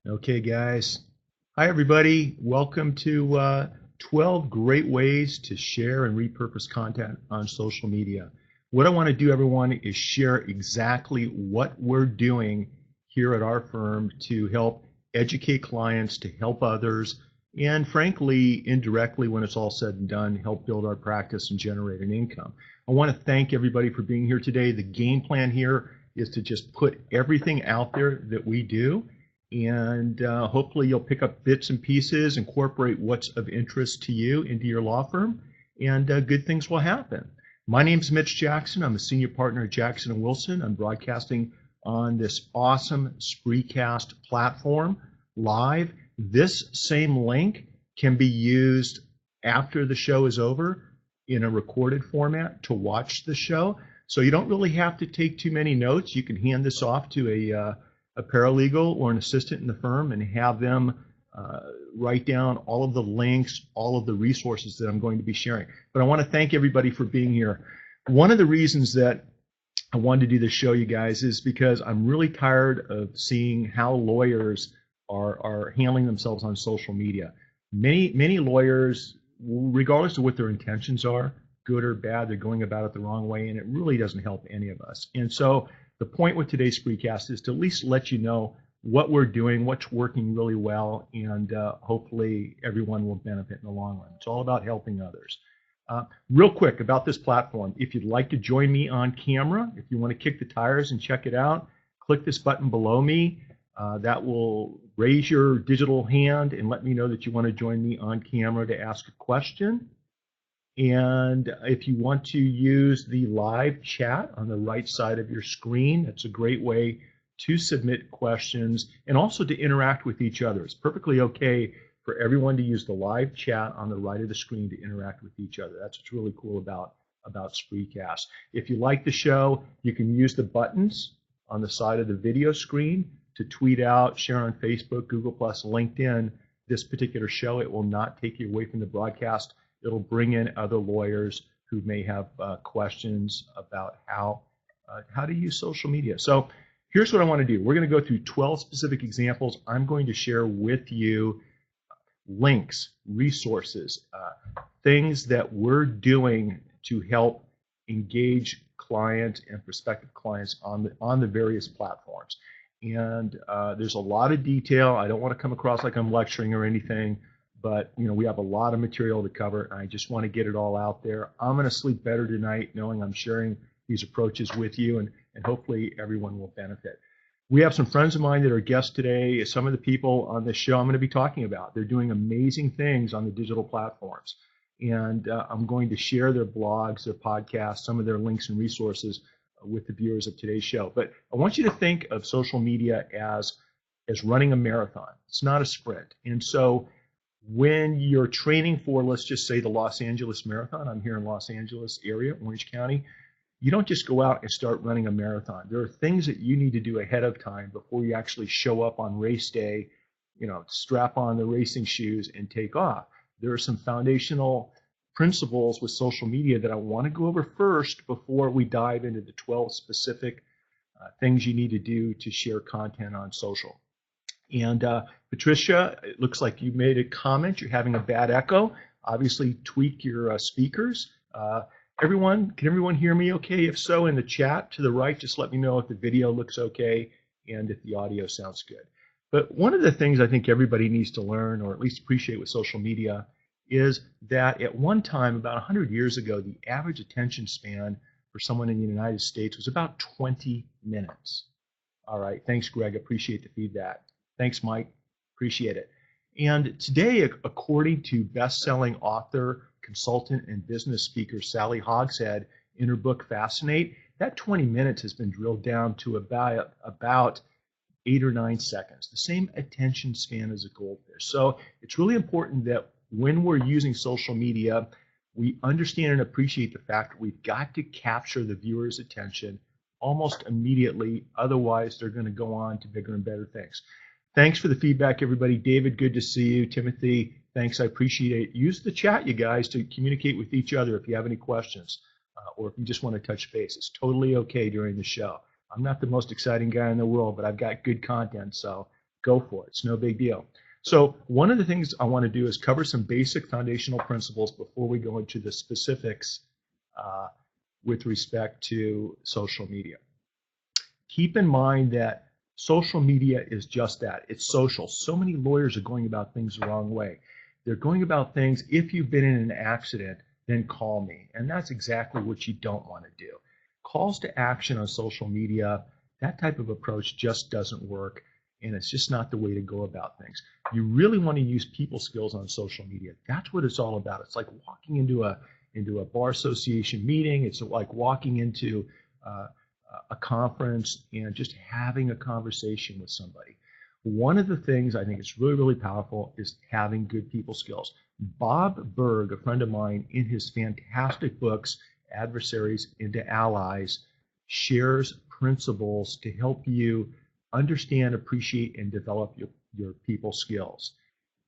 Okay, guys. Hi, everybody. Welcome to 12 great ways to share and repurpose content on social media. What I want to do, everyone, is share exactly what we're doing here at our firm to help educate clients, to help others, and frankly, indirectly, when it's all said and done, help build our practice and generate an income. I want to thank everybody for being here today. The game plan here is to just put everything out there that we do, and hopefully you'll pick up bits and pieces, incorporate what's of interest to you into your law firm, and good things will happen. My name is Mitch Jackson. I'm a senior partner at Jackson & Wilson. I'm broadcasting on this awesome Spreecast platform live. This same link can be used after the show is over in a recorded format to watch the show. So you don't really have to take too many notes. You can hand this off to a paralegal or an assistant in the firm and have them write down all of the links, all of the resources that I'm going to be sharing. But I want to thank everybody for being here. One of the reasons that I wanted to do this show, you guys, is because I'm really tired of seeing how lawyers are handling themselves on social media. Many lawyers, regardless of what their intentions are, good or bad, they're going about it the wrong way, and it really doesn't help any of us. And so the point with today's Spreecast is to at least let you know what we're doing, what's working really well, and hopefully everyone will benefit in the long run. It's all about helping others. Real quick about this platform, if you'd like to join me on camera, if you want to kick the tires and check it out, click this button below me. That will raise your digital hand and let me know that you want to join me on camera to ask a question. And if you want to use the live chat on the right side of your screen, that's a great way to submit questions and also to interact with each other. It's perfectly okay for everyone to use the live chat on the right of the screen to interact with each other. That's what's really cool about Spreecast. If you like the show, you can use the buttons on the side of the video screen to tweet out, share on Facebook, Google+, LinkedIn, this particular show. It will not take you away from the broadcast. It'll bring in other lawyers who may have questions about how to use social media. So here's what I want to do. We're going to go through 12 specific examples. I'm going to share with you links, resources, things that we're doing to help engage clients and prospective clients on the various platforms. And there's a lot of detail. I don't want to come across like I'm lecturing or anything, but we have a lot of material to cover, and I just want to get it all out there. I'm going to sleep better tonight knowing I'm sharing these approaches with you, and hopefully everyone will benefit. We have some friends of mine that are guests today. Some of the people on this show I'm going to be talking about. They're doing amazing things on the digital platforms. And I'm going to share their blogs, their podcasts, some of their links and resources with the viewers of today's show. But I want you to think of social media as running a marathon. It's not a sprint. And so when you're training for, let's just say, the Los Angeles Marathon, I'm here in Los Angeles area, Orange County, you don't just go out and start running a marathon. There are things that you need to do ahead of time before you actually show up on race day, strap on the racing shoes and take off. There are some foundational principles with social media that I want to go over first before we dive into the 12 specific things you need to do to share content on social. And Patricia, it looks like you made a comment. You're having a bad echo. Obviously, tweak your speakers. Can everyone hear me okay? If so, in the chat to the right, just let me know if the video looks okay and if the audio sounds good. But one of the things I think everybody needs to learn, or at least appreciate with social media, is that at one time, about 100 years ago, the average attention span for someone in the United States was about 20 minutes. All right, thanks, Greg. Appreciate the feedback. Thanks, Mike. Appreciate it. And today, according to best-selling author, consultant, and business speaker Sally Hogshead in her book Fascinate, that 20 minutes has been drilled down to about 8 or 9 seconds, the same attention span as a goldfish. So it's really important that when we're using social media, we understand and appreciate the fact that we've got to capture the viewer's attention almost immediately. Otherwise, they're going to go on to bigger and better things. Thanks for the feedback, everybody. David, good to see you. Timothy, thanks. I appreciate it. Use the chat, you guys, to communicate with each other if you have any questions or if you just want to touch base. It's totally okay during the show. I'm not the most exciting guy in the world, but I've got good content, so go for it. It's no big deal. So one of the things I want to do is cover some basic foundational principles before we go into the specifics with respect to social media. Keep in mind that social media is just that. It's social. So many lawyers are going about things the wrong way. They're going about things, if you've been in an accident, then call me. And that's exactly what you don't want to do. Calls to action on social media, that type of approach just doesn't work. And it's just not the way to go about things. You really want to use people skills on social media. That's what it's all about. It's like walking into a bar association meeting. It's like walking into a conference and just having a conversation with somebody. One of the things I think is really, really powerful is having good people skills. Bob Burg, a friend of mine, in his fantastic books, Adversaries into Allies, shares principles to help you understand, appreciate, and develop your people skills.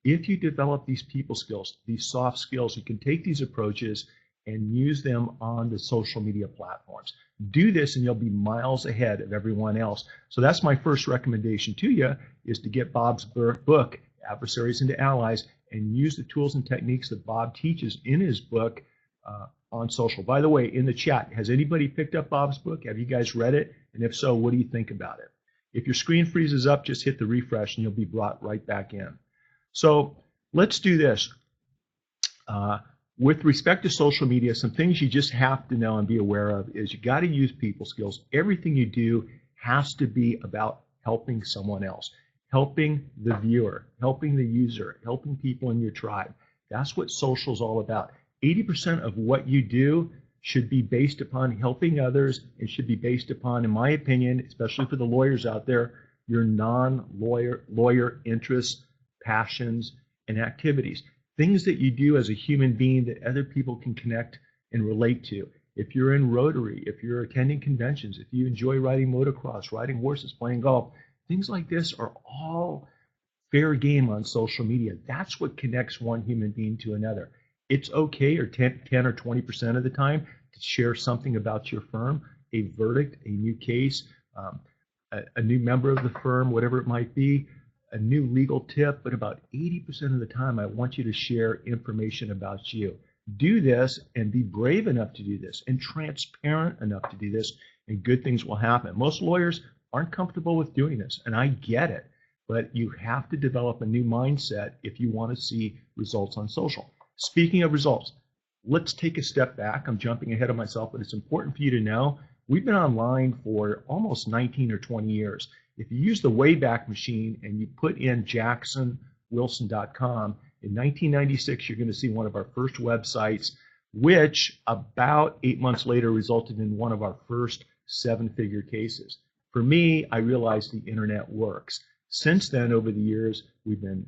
If you develop these people skills, these soft skills, you can take these approaches and use them on the social media platforms. Do this and you'll be miles ahead of everyone else. So that's my first recommendation to you, is to get Bob's book, Adversaries into Allies, and use the tools and techniques that Bob teaches in his book on social. By the way, in the chat, has anybody picked up Bob's book? Have you guys read it? And if so, what do you think about it? If your screen freezes up, just hit the refresh and you'll be brought right back in. So let's do this. With respect to social media, some things you just have to know and be aware of is you got to use people skills. Everything you do has to be about helping someone else, helping the viewer, helping the user, helping people in your tribe. That's what social is all about. 80% of what you do should be based upon helping others. It should be based upon, in my opinion, especially for the lawyers out there, your non-lawyer interests, passions, and activities. Things that you do as a human being that other people can connect and relate to. If you're in Rotary, if you're attending conventions, if you enjoy riding motocross, riding horses, playing golf, things like this are all fair game on social media. That's what connects one human being to another. It's okay, or 10 or 20% of the time, to share something about your firm, a verdict, a new case, a new member of the firm, whatever it might be, a new legal tip, but about 80% of the time I want you to share information about you. Do this and be brave enough to do this and transparent enough to do this, and good things will happen. Most lawyers aren't comfortable with doing this, and I get it, but you have to develop a new mindset if you want to see results on social. Speaking of results, let's take a step back. I'm jumping ahead of myself, but it's important for you to know we've been online for almost 19 or 20 years. If you use the Wayback Machine and you put in jacksonwilson.com, in 1996, you're going to see one of our first websites, which about 8 months later resulted in one of our first 7-figure cases. For me, I realized the internet works. Since then, over the years, we've been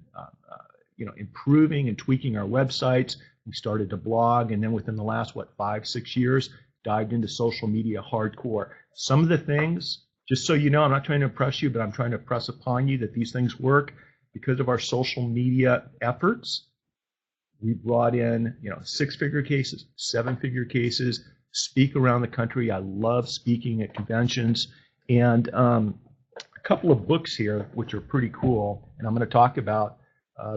improving and tweaking our websites. We started to blog, and then within the last, 5-6 years, dived into social media hardcore. Some of the things, just so you know, I'm not trying to impress you, but I'm trying to press upon you that these things work. Because of our social media efforts, we brought in 6-figure cases, 7-figure cases, speak around the country. I love speaking at conventions. And a couple of books here, which are pretty cool, and I'm going to talk about.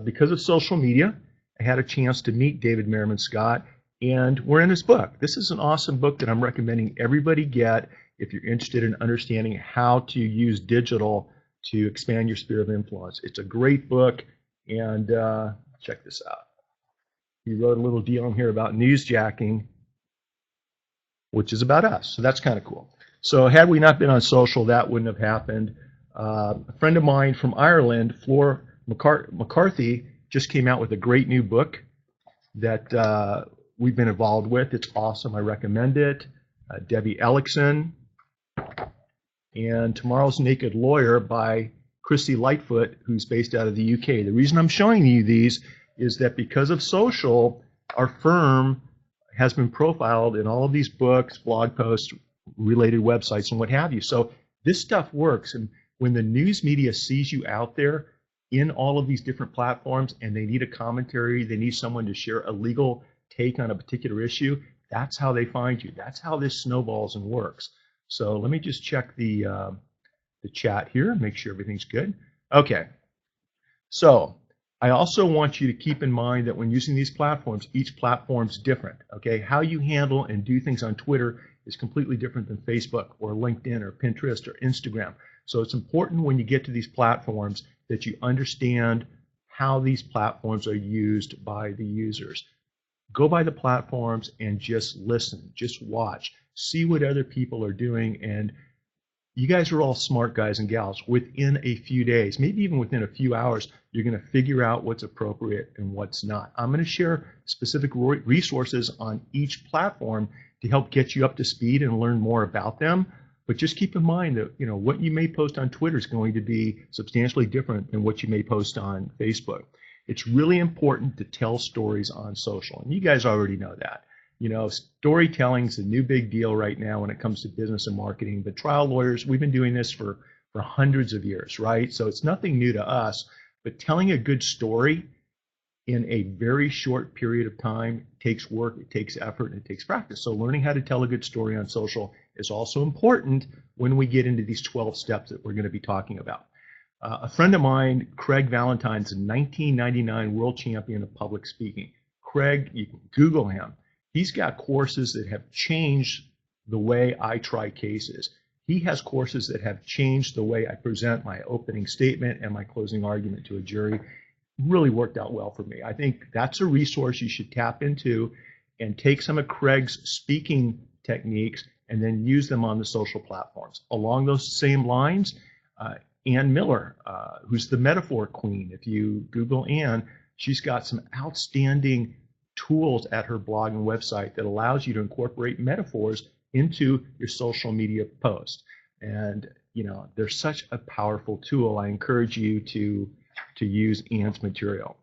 Because of social media, I had a chance to meet David Merriman Scott, and we're in his book. This is an awesome book that I'm recommending everybody get if you're interested in understanding how to use digital to expand your sphere of influence. It's a great book, and check this out. He wrote a little deal in here about newsjacking, which is about us, so that's kind of cool. So had we not been on social, that wouldn't have happened. A friend of mine from Ireland, Flor McCarthy, just came out with a great new book that we've been involved with. It's awesome. I recommend it. Debbie Ellickson, and Tomorrow's Naked Lawyer by Christy Lightfoot, who's based out of the UK. The reason I'm showing you these is that because of social, our firm has been profiled in all of these books, blog posts, related websites, and what have you. So this stuff works, and when the news media sees you out there in all of these different platforms and they need a commentary, they need someone to share a legal take on a particular issue, that's how they find you. That's how this snowballs and works. So let me just check the chat here, make sure everything's good. Okay, So I also want you to keep in mind that when using these platforms, each platform's different, okay? How you handle and do things on Twitter is completely different than Facebook or LinkedIn or Pinterest or Instagram. So it's important when you get to these platforms that you understand how these platforms are used by the users. Go by the platforms and just listen, just watch, see what other people are doing, and you guys are all smart guys and gals. Within a few days, maybe even within a few hours, you're going to figure out what's appropriate and what's not. I'm going to share specific resources on each platform to help get you up to speed and learn more about them. But just keep in mind that what you may post on Twitter is going to be substantially different than what you may post on Facebook. It's really important to tell stories on social, and you guys already know that. Storytelling is a new big deal right now when it comes to business and marketing. But trial lawyers, we've been doing this for hundreds of years, right? So it's nothing new to us. But telling a good story in a very short period of time takes work, it takes effort, and it takes practice. So learning how to tell a good story on social is also important when we get into these 12 steps that we're going to be talking about. A friend of mine, Craig Valentine's a 1999 world champion of public speaking. Craig, you can Google him. He's got courses that have changed the way I try cases. He has courses that have changed the way I present my opening statement and my closing argument to a jury. Really worked out well for me. I think that's a resource you should tap into and take some of Craig's speaking techniques and then use them on the social platforms. Along those same lines, Ann Miller, who's the metaphor queen. If you Google Ann, she's got some outstanding tools at her blog and website that allows you to incorporate metaphors into your social media post. And they're such a powerful tool. I encourage you to use Ann's material.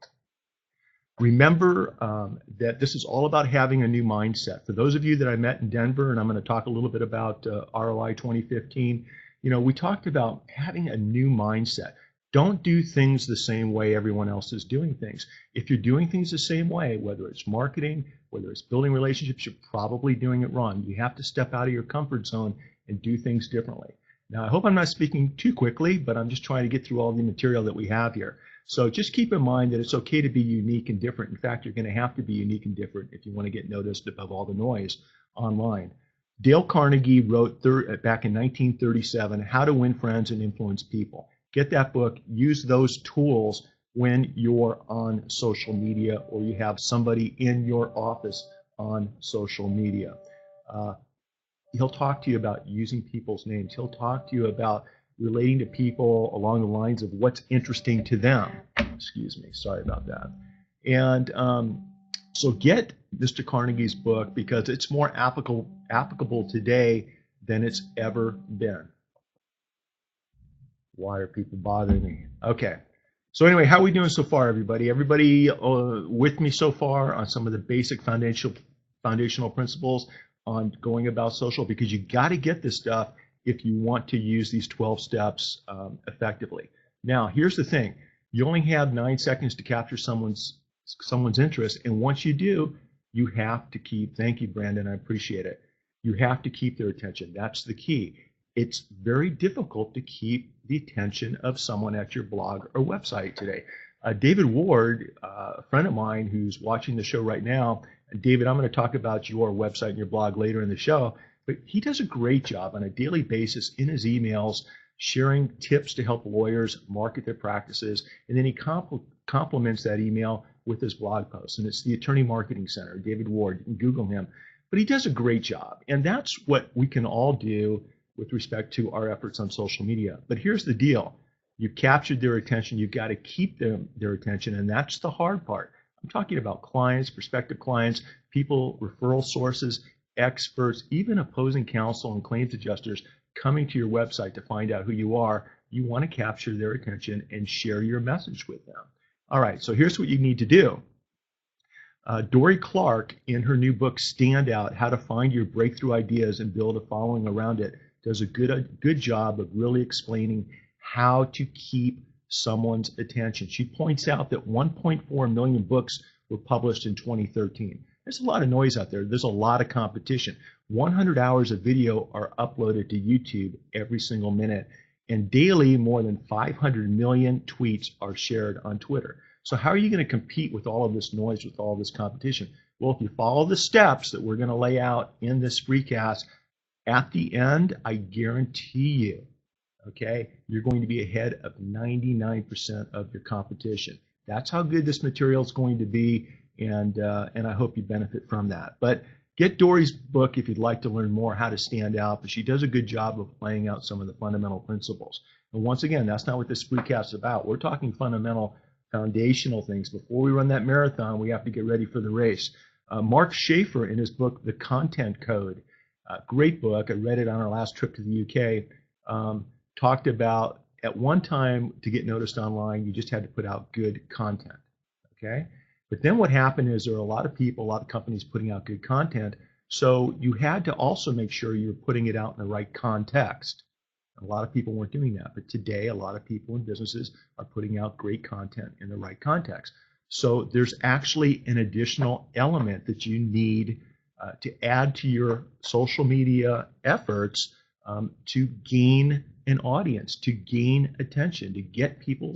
Remember that this is all about having a new mindset. For those of you that I met in Denver, and I'm going to talk a little bit about ROI 2015, we talked about having a new mindset. Don't do things the same way everyone else is doing things. If you're doing things the same way, whether it's marketing, whether it's building relationships, you're probably doing it wrong. You have to step out of your comfort zone and do things differently. Now, I hope I'm not speaking too quickly, but I'm just trying to get through all the material that we have here. So just keep in mind that it's okay to be unique and different. In fact, you're going to have to be unique and different if you want to get noticed above all the noise online. Dale Carnegie wrote back in 1937, How to Win Friends and Influence People. Get that book. Use those tools when you're on social media or you have somebody in your office on social media. He'll talk to you about using people's names. He'll talk to you about relating to people along the lines of what's interesting to them. Excuse me, sorry about that. And so get Mr. Carnegie's book because it's more applicable today than it's ever been. Why are people bothering me? Okay. So anyway, how are we doing so far, everybody? Everybody with me so far on some of the basic foundational principles on going about social? Because you got to get this stuff if you want to use these 12 steps effectively. Now, here's the thing. You only have 9 seconds to capture someone's interest, and once you do, you have to keep, thank you, Brandon, I appreciate it. You have to keep their attention. That's the key. It's very difficult to keep the attention of someone at your blog or website today. David Ward, a friend of mine who's watching the show right now, David, I'm going to talk about your website and your blog later in the show, but he does a great job on a daily basis in his emails sharing tips to help lawyers market their practices, and then he complements that email with his blog posts, and it's the Attorney Marketing Center, David Ward. You can Google him, but he does a great job, and that's what we can all do with respect to our efforts on social media. But here's the deal. You've captured their attention. You've got to keep their attention, and that's the hard part. I'm talking about clients, prospective clients, people, referral sources, experts, even opposing counsel and claims adjusters coming to your website to find out who you are. You want to capture their attention and share your message with them. All right, so here's what you need to do. Dorie Clark, in her new book, Stand Out, How to Find Your Breakthrough Ideas and Build a Following Around It, does a good job of really explaining how to keep someone's attention. She points out that 1.4 million books were published in 2013. There's a lot of noise out there. There's a lot of competition. 100 hours of video are uploaded to YouTube every single minute. And daily, more than 500 million tweets are shared on Twitter. So how are you going to compete with all of this noise, with all of this competition? Well, if you follow the steps that we're going to lay out in this Spreecast, at the end, I guarantee you, okay, you're going to be ahead of 99% of your competition. That's how good this material is going to be, and I hope you benefit from that. But get Dory's book if you'd like to learn more how to stand out, but she does a good job of laying out some of the fundamental principles. And once again, that's not what this Spreecast is about. We're talking fundamental, foundational things. Before we run that marathon, we have to get ready for the race. Mark Schaefer, in his book, The Content Code, great book, I read it on our last trip to the UK, talked about at one time to get noticed online, you just had to put out good content, okay? But then what happened is there are a lot of people, a lot of companies putting out good content, so you had to also make sure you're putting it out in the right context. A lot of people weren't doing that, but today a lot of people in businesses are putting out great content in the right context. So there's actually an additional element that you need to add to your social media efforts to gain an audience, to gain attention, to get people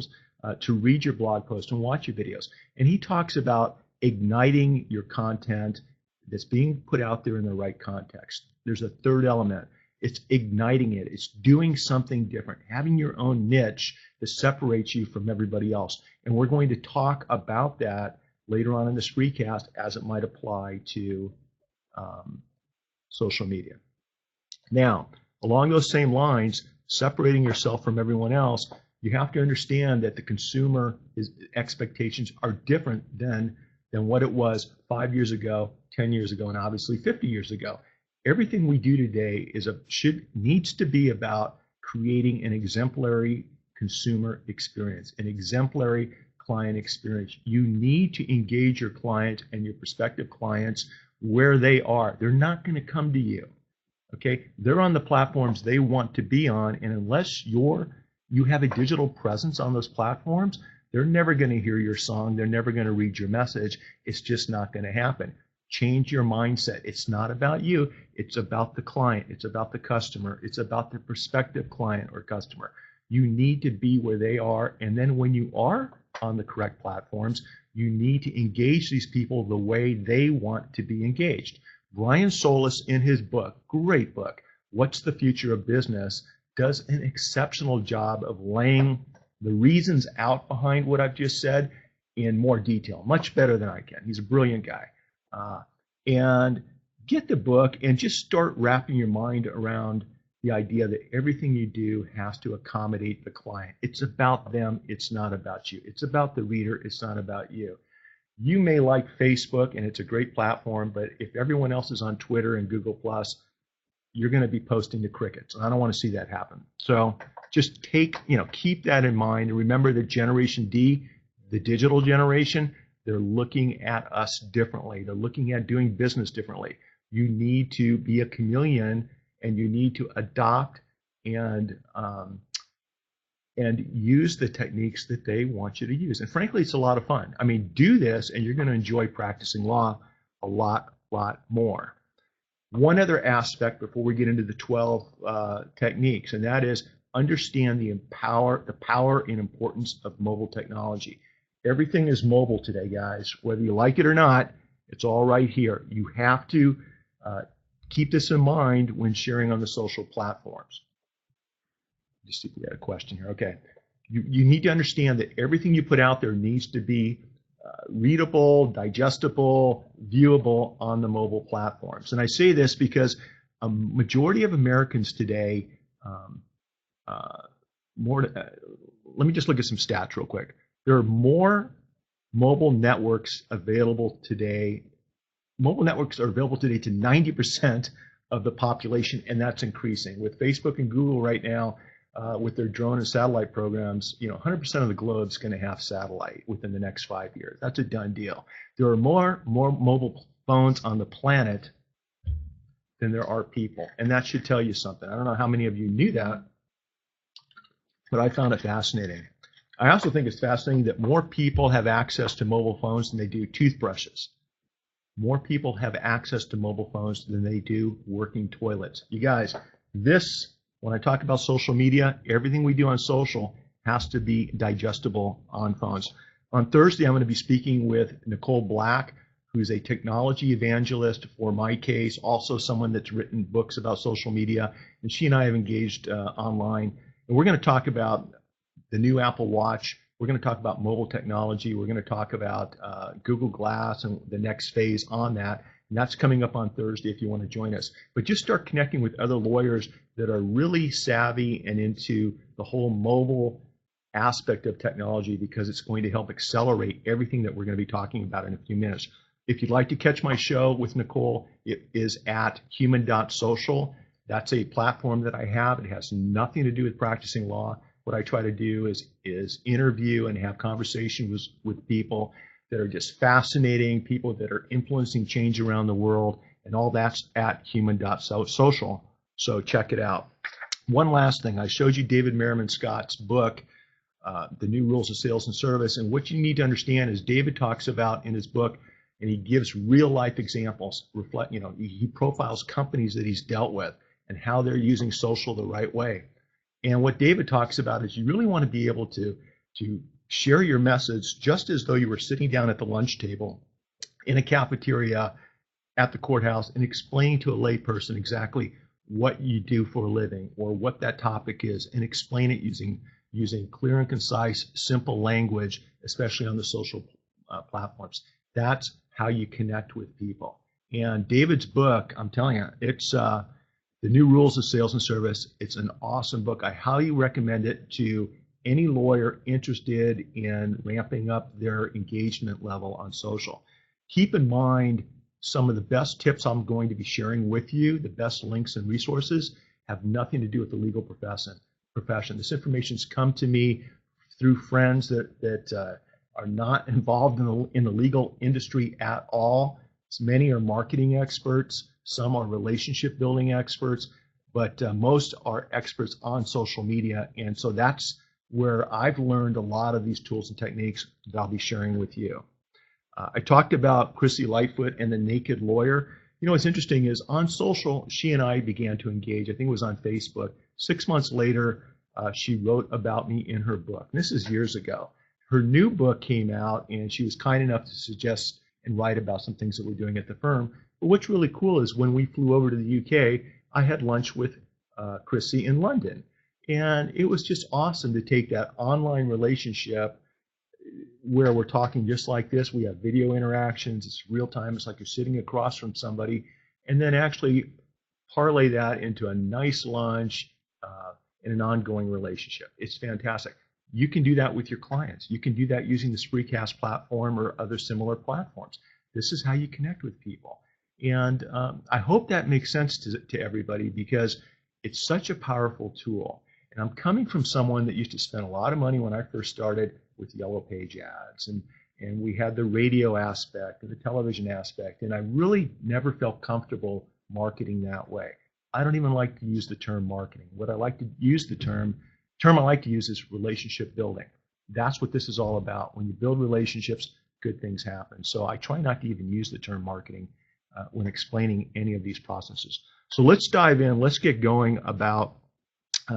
to read your blog post and watch your videos. And he talks about igniting your content that's being put out there in the right context. There's a third element. It's igniting it. It's doing something different, having your own niche that separates you from everybody else. And we're going to talk about that later on in the Spreecast as it might apply to social media. Now, along those same lines, separating yourself from everyone else, you have to understand that the consumer expectations are different than what it was 5 years ago, 10 years ago, and obviously 50 years ago. Everything we do today needs to be about creating an exemplary consumer experience, an exemplary client experience. You need to engage your clients and your prospective clients where they are. They're not going to come to you. Okay, they're on the platforms they want to be on, and unless you have a digital presence on those platforms, they're never going to hear your song. They're never going to read your message. It's just not going to happen. Change your mindset. It's not about you. It's about the client. It's about the customer. It's about the prospective client or customer. You need to be where they are, and then when you are on the correct platforms, you need to engage these people the way they want to be engaged. Brian Solis, in his book, great book, What's the Future of Business, does an exceptional job of laying the reasons out behind what I've just said in more detail, much better than I can. He's a brilliant guy. And get the book and just start wrapping your mind around the idea that everything you do has to accommodate the client. It's about them. It's not about you. It's about the reader. It's not about you. You may like Facebook, and it's a great platform, but if everyone else is on Twitter and Google+, you're going to be posting to crickets. And I don't want to see that happen. So just keep that in mind. And remember that Generation D, the digital generation, they're looking at us differently. They're looking at doing business differently. You need to be a chameleon, and you need to adopt and use the techniques that they want you to use. And frankly, it's a lot of fun. I mean, do this, and you're going to enjoy practicing law a lot more. One other aspect before we get into the 12 techniques, and that is understand the power and importance of mobile technology. Everything is mobile today, guys. Whether you like it or not, it's all right here. You have to keep this in mind when sharing on the social platforms. Just see if we had a question here. Okay. You need to understand that everything you put out there needs to be readable, digestible, viewable on the mobile platforms. And I say this because a majority of Americans today, let me just look at some stats real quick. There are more mobile networks available today. Mobile networks are available today to 90% of the population, and that's increasing. With Facebook and Google right now, with their drone and satellite programs, 100% of the globe is going to have satellite within the next 5 years. That's a done deal. There are more mobile phones on the planet than there are people, and that should tell you something. I don't know how many of you knew that, but I found it fascinating. I also think it's fascinating that more people have access to mobile phones than they do toothbrushes. More people have access to mobile phones than they do working toilets. You guys, this When I talk about social media, everything we do on social has to be digestible on phones. On Thursday, I'm going to be speaking with Nicole Black, who's a technology evangelist for MyCase, also someone that's written books about social media. And she and I have engaged online. And we're going to talk about the new Apple Watch. We're going to talk about mobile technology. We're going to talk about Google Glass and the next phase on that. And that's coming up on Thursday if you want to join us. But just start connecting with other lawyers that are really savvy and into the whole mobile aspect of technology, because it's going to help accelerate everything that we're going to be talking about in a few minutes. If you'd like to catch my show with Nicole, it is at human.social. That's a platform that I have. It has nothing to do with practicing law. What I try to do is interview and have conversations with people that are just fascinating, people that are influencing change around the world, and all that's at human.social. So check it out. One last thing. I showed you David Merriman Scott's book, The New Rules of Sales and Service. And what you need to understand is David talks about in his book, and he gives real life examples, he profiles companies that he's dealt with and how they're using social the right way. And what David talks about is you really want to be able to share your message just as though you were sitting down at the lunch table in a cafeteria at the courthouse and explaining to a layperson exactly what you do for a living or what that topic is, and explain it using clear and concise, simple language, especially on the social platforms. That's how you connect with people. And David's book, I'm telling you, it's The New Rules of Sales and Service. It's an awesome book. I highly recommend it to any lawyer interested in ramping up their engagement level on social. Keep in mind, some of the best tips I'm going to be sharing with you, the best links and resources, have nothing to do with the legal profession. This information's come to me through friends that are not involved in the legal industry at all. Many are marketing experts, some are relationship building experts, but most are experts on social media. And so that's where I've learned a lot of these tools and techniques that I'll be sharing with you. I talked about Chrissy Lightfoot and the Naked Lawyer. You know, what's interesting is on social, she and I began to engage. I think it was on Facebook. 6 months later, she wrote about me in her book. This is years ago. Her new book came out, and she was kind enough to suggest and write about some things that we're doing at the firm. But what's really cool is when we flew over to the UK, I had lunch with Chrissy in London. And it was just awesome to take that online relationship where we're talking just like this. We have video interactions. It's real time. It's like you're sitting across from somebody. And then actually parlay that into a nice lunch and an ongoing relationship. It's fantastic. You can do that with your clients. You can do that using the Spreecast platform or other similar platforms. This is how you connect with people. And I hope that makes sense to everybody, because it's such a powerful tool. And I'm coming from someone that used to spend a lot of money when I first started with Yellow Page ads. And we had the radio aspect and the television aspect. And I really never felt comfortable marketing that way. I don't even like to use the term marketing. What I like to use the term I like to use is relationship building. That's what this is all about. When you build relationships, good things happen. So I try not to even use the term marketing when explaining any of these processes. So let's dive in. Let's get going about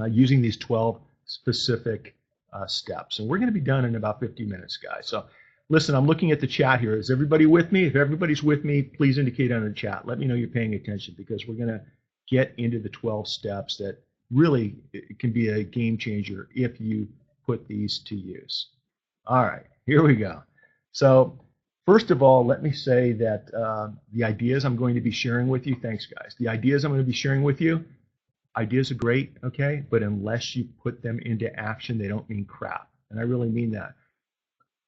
using these 12 specific steps. And we're going to be done in about 50 minutes, guys. So listen, I'm looking at the chat here. Is everybody with me? If everybody's with me, please indicate on the chat. Let me know you're paying attention, because we're going to get into the 12 steps that really it can be a game changer if you put these to use. All right, here we go. So first of all, let me say that the ideas I'm going to be sharing with you, thanks guys, the ideas I'm going to be sharing with you, ideas are great, okay, but unless you put them into action, they don't mean crap. And I really mean that.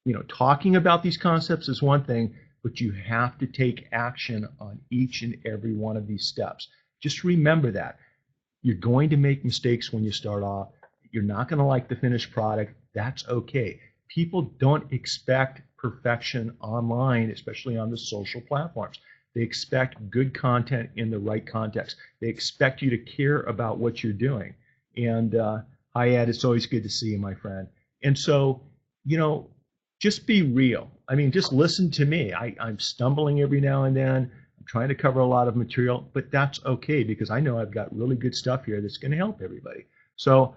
You know, talking about these concepts is one thing, but you have to take action on each and every one of these steps. Just remember that. You're going to make mistakes when you start off. You're not going to like the finished product. That's okay. People don't expect perfection online, especially on the social platforms. They expect good content in the right context. They expect you to care about what you're doing. And hi, Ed, it's always good to see you, my friend. And so, you know, just be real. I mean, just listen to me. I'm stumbling every now and then. I'm trying to cover a lot of material, but that's okay because I know I've got really good stuff here that's going to help everybody. So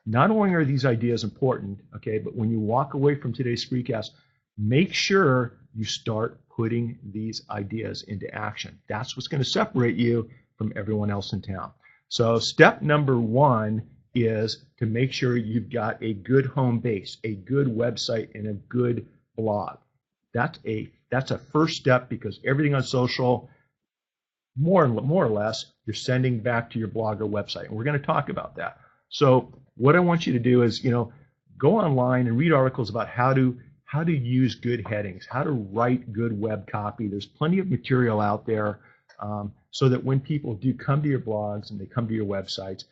not only are these ideas important, okay, but when you walk away from today's Spreecast, make sure you start putting these ideas into action. That's what's going to separate you from everyone else in town. So step number one is to make sure you've got a good home base, a good website, and a good blog. That's a first step because everything on social, more or less, you're sending back to your blog or website. And we're going to talk about that. So what I want you to do is, go online and read articles about how to use good headings, how to write good web copy. There's plenty of material out there so that when people do come to your blogs and they come to your websites,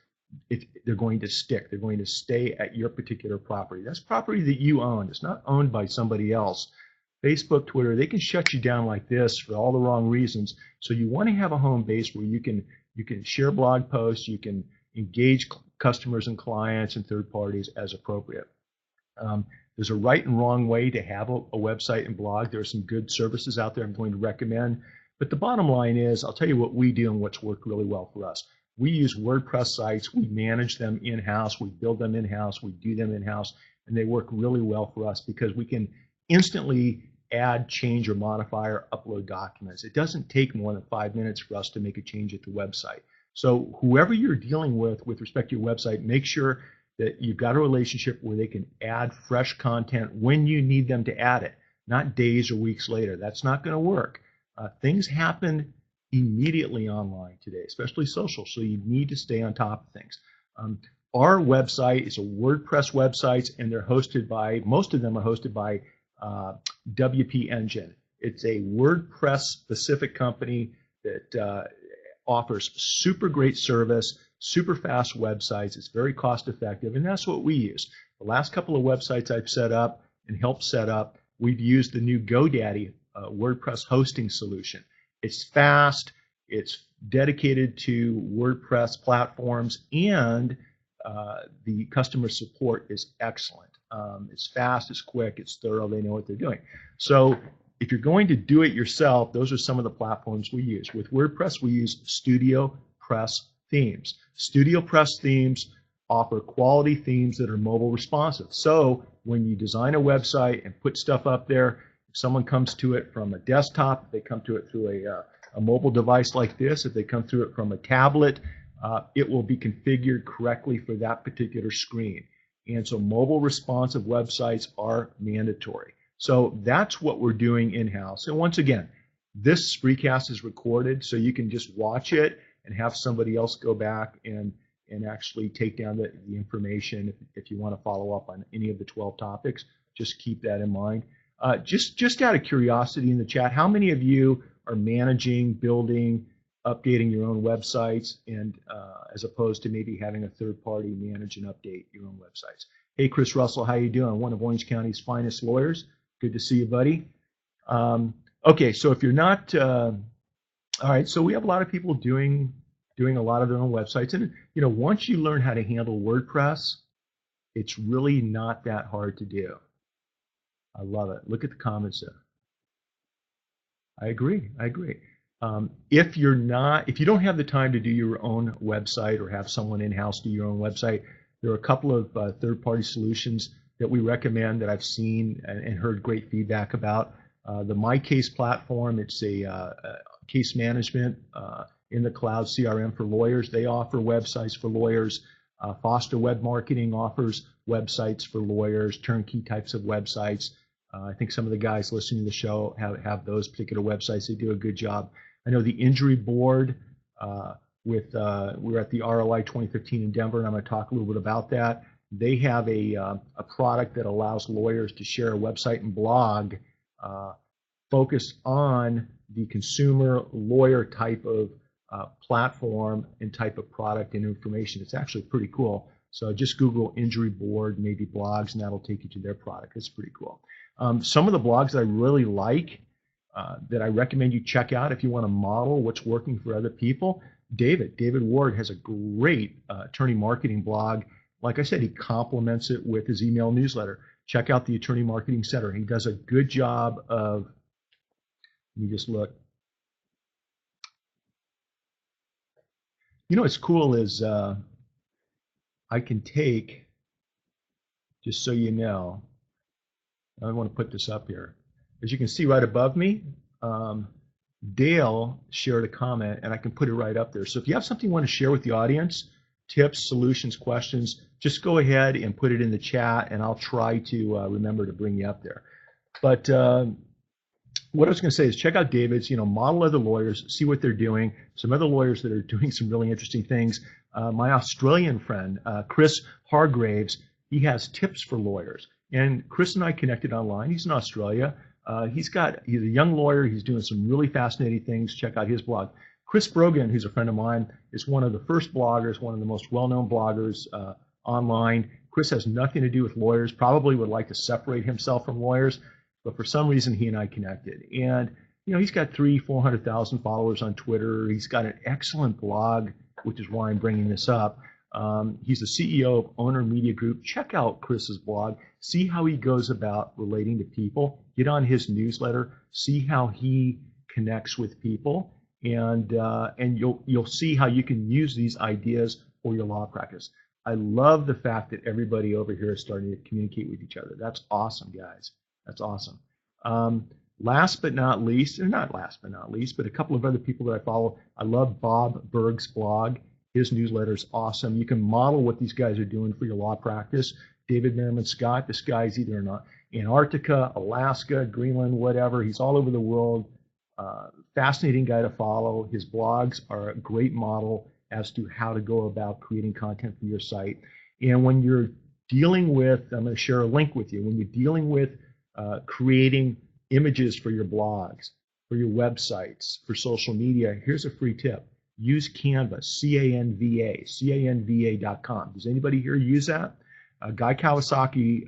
they're going to stick. They're going to stay at your particular property. That's property that you own. It's not owned by somebody else. Facebook, Twitter, they can shut you down like this for all the wrong reasons. So you want to have a home base where you can share blog posts, you can engage customers and clients and third parties as appropriate. There's a right and wrong way to have a website and blog. There are some good services out there I'm going to recommend. But the bottom line is, I'll tell you what we do and what's worked really well for us. We use WordPress sites. We manage them in-house. We build them in-house. We do them in-house. And they work really well for us because we can instantly add, change, or modify or upload documents. It doesn't take more than 5 minutes for us to make a change at the website. So whoever you're dealing with respect to your website, make sure that you've got a relationship where they can add fresh content when you need them to add it, not days or weeks later. That's not going to work. Things happen immediately online today, especially social, so you need to stay on top of things. Our website is a WordPress website, and they're hosted by, most of them are hosted by WP Engine. It's a WordPress-specific company that offers super great service, super fast websites. It's very cost effective, and that's what we use. The last couple of websites I've set up and helped set up, we've used the new GoDaddy WordPress hosting solution. It's fast, it's dedicated to WordPress platforms, and the customer support is excellent. It's fast, it's quick, it's thorough, they know what they're doing. So if you're going to do it yourself, those are some of the platforms we use. With WordPress, we use StudioPress themes. StudioPress themes offer quality themes that are mobile responsive. So when you design a website and put stuff up there, if someone comes to it from a desktop, if they come to it through a mobile device like this, if they come through it from a tablet, it will be configured correctly for that particular screen. And so mobile responsive websites are mandatory. So that's what we're doing in-house. And once again, this Spreecast is recorded, so you can just watch it and have somebody else go back and actually take down the information if you want to follow up on any of the 12 topics. Just keep that in mind. Just out of curiosity in the chat, how many of you are managing, building, updating your own websites, and as opposed to maybe having a third party manage and update your own websites? Hey, Chris Russell, how you doing? One of Orange County's finest lawyers. Good to see you, buddy. Okay, so if you're not, all right, so we have a lot of people doing a lot of their own websites, and once you learn how to handle WordPress, it's really not that hard to do. I love it. Look at the comments there. I agree. If you don't have the time to do your own website or have someone in-house do your own website, there are a couple of third-party solutions that we recommend that I've seen and heard great feedback about. The MyCase platform, it's a case management in the cloud CRM for lawyers. They offer websites for lawyers. Foster Web Marketing offers websites for lawyers, turnkey types of websites. I think some of the guys listening to the show have those particular websites. They do a good job. I know the Injury Board, we're at the ROI 2015 in Denver, and I'm going to talk a little bit about that. They have a product that allows lawyers to share a website and blog focused on the consumer lawyer type of platform and type of product and information. It's actually pretty cool. So just Google Injury Board, maybe blogs, and that'll take you to their product. It's pretty cool. Some of the blogs that I really like that I recommend you check out if you want to model what's working for other people. David Ward has a great attorney marketing blog. Like I said, he complements it with his email newsletter. Check out the Attorney Marketing Center. He does a good job of, let me just look. You know what's cool is I can take, just so you know, I want to put this up here. As you can see right above me, Dale shared a comment, and I can put it right up there. So if you have something you want to share with the audience, tips, solutions, questions, just go ahead and put it in the chat, and I'll try to remember to bring you up there. But what I was going to say is check out David's, model other lawyers, see what they're doing. Some other lawyers that are doing some really interesting things. My Australian friend, Chris Hargraves, he has tips for lawyers. And Chris and I connected online. He's in Australia. He's a young lawyer. He's doing some really fascinating things. Check out his blog. Chris Brogan, who's a friend of mine, is one of the first bloggers, one of the most well-known bloggers online. Chris has nothing to do with lawyers, probably would like to separate himself from lawyers, but for some reason he and I connected. And he's got 300,000-400,000 followers on Twitter. He's got an excellent blog, which is why I'm bringing this up. He's the CEO of Owner Media Group. Check out Chris's blog. See how he goes about relating to people. Get on his newsletter. See how he connects with people, and you'll see how you can use these ideas for your law practice. I love the fact that everybody over here is starting to communicate with each other. That's awesome, guys. That's awesome. Last but not least, or not last but not least, but a couple of other people that I follow. I love Bob Berg's blog. His newsletter is awesome. You can model what these guys are doing for your law practice. David Merriman Scott, this guy's either in Antarctica, Alaska, Greenland, whatever. He's all over the world. Fascinating guy to follow. His blogs are a great model as to how to go about creating content for your site. And when you're dealing with, I'm going to share a link with you, when you're dealing with creating images for your blogs, for your websites, for social media, here's a free tip. Use Canva, C-A-N-V-A, canva.com. Does anybody here use that? Guy Kawasaki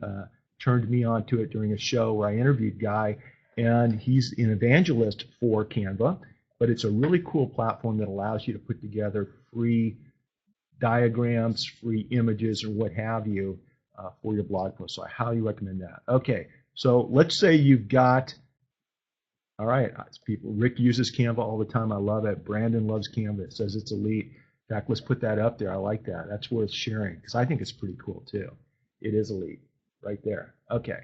turned me on to it during a show where I interviewed Guy, and he's an evangelist for Canva, but it's a really cool platform that allows you to put together free diagrams, free images, or what have you for your blog post. So I highly recommend that. Okay, so let's say you've got, all right, people, Rick uses Canva all the time. I love it. Brandon loves Canva. It says it's elite. In fact, let's put that up there. I like that. That's worth sharing because I think it's pretty cool too. It is elite right there. Okay.